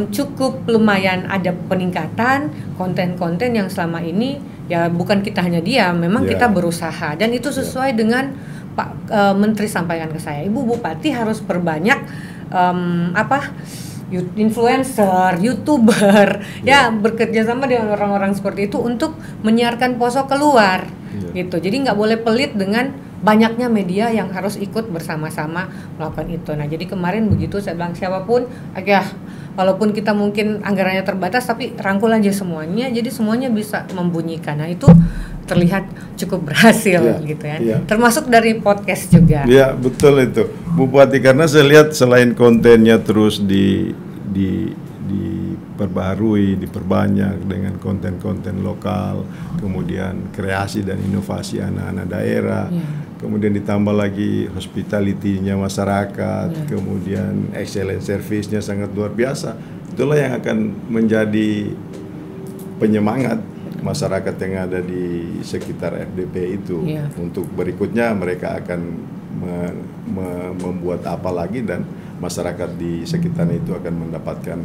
cukup lumayan ada peningkatan konten-konten yang selama ini ya bukan kita hanya diam, memang kita berusaha dan itu sesuai dengan Pak Menteri sampaikan ke saya, Ibu Bupati harus perbanyak influencer, YouTuber, ya bekerja sama dengan orang-orang seperti itu untuk menyiarkan Poso keluar, gitu. Jadi nggak boleh pelit dengan banyaknya media yang harus ikut bersama-sama melakukan itu. Nah, jadi kemarin begitu saya bilang siapapun, walaupun kita mungkin anggarannya terbatas, tapi rangkul aja semuanya, jadi semuanya bisa membunyikan. Nah, itu terlihat cukup berhasil gitu ya. Termasuk dari podcast juga. Iya, betul itu. Bu Bupati, karena saya lihat selain kontennya terus diperbaharui, diperbanyak dengan konten-konten lokal, kemudian kreasi dan inovasi anak-anak daerah, kemudian ditambah lagi hospitality-nya masyarakat, kemudian excellent service-nya sangat luar biasa. Itulah yang akan menjadi penyemangat masyarakat yang ada di sekitar FDP itu. Untuk berikutnya mereka akan membuat apa lagi dan masyarakat di sekitarnya itu akan mendapatkan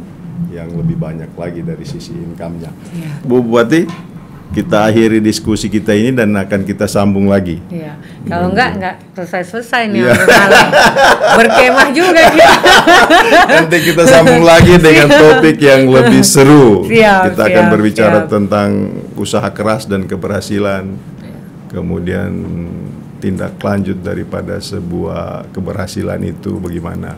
yang lebih banyak lagi dari sisi income-nya. Bu Bupati, kita akhiri diskusi kita ini dan akan kita sambung lagi. Kalau enggak selesai nih malam. Berkemah juga kita. Nanti kita sambung lagi dengan topik yang lebih seru. Kita akan berbicara tentang usaha keras dan keberhasilan. Kemudian tindak lanjut daripada sebuah keberhasilan itu bagaimana.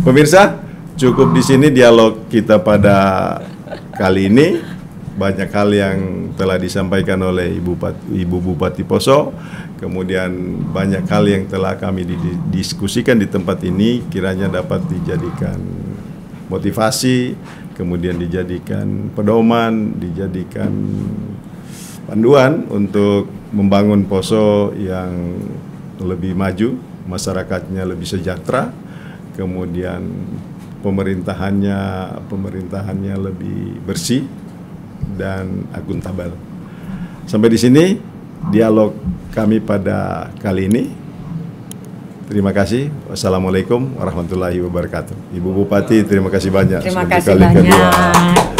Pemirsa, cukup di sini dialog kita pada kali ini. Banyak hal yang telah disampaikan oleh Ibu Bupati Poso, kemudian banyak hal yang telah kami diskusikan di tempat ini, kiranya dapat dijadikan motivasi, kemudian dijadikan pedoman, dijadikan panduan untuk membangun Poso yang lebih maju, masyarakatnya lebih sejahtera, kemudian pemerintahannya lebih bersih dan akuntabel. Sampai di sini dialog kami pada kali ini. Terima kasih. Wassalamualaikum warahmatullahi wabarakatuh. Ibu Bupati, terima kasih banyak. Terima kasih banyak.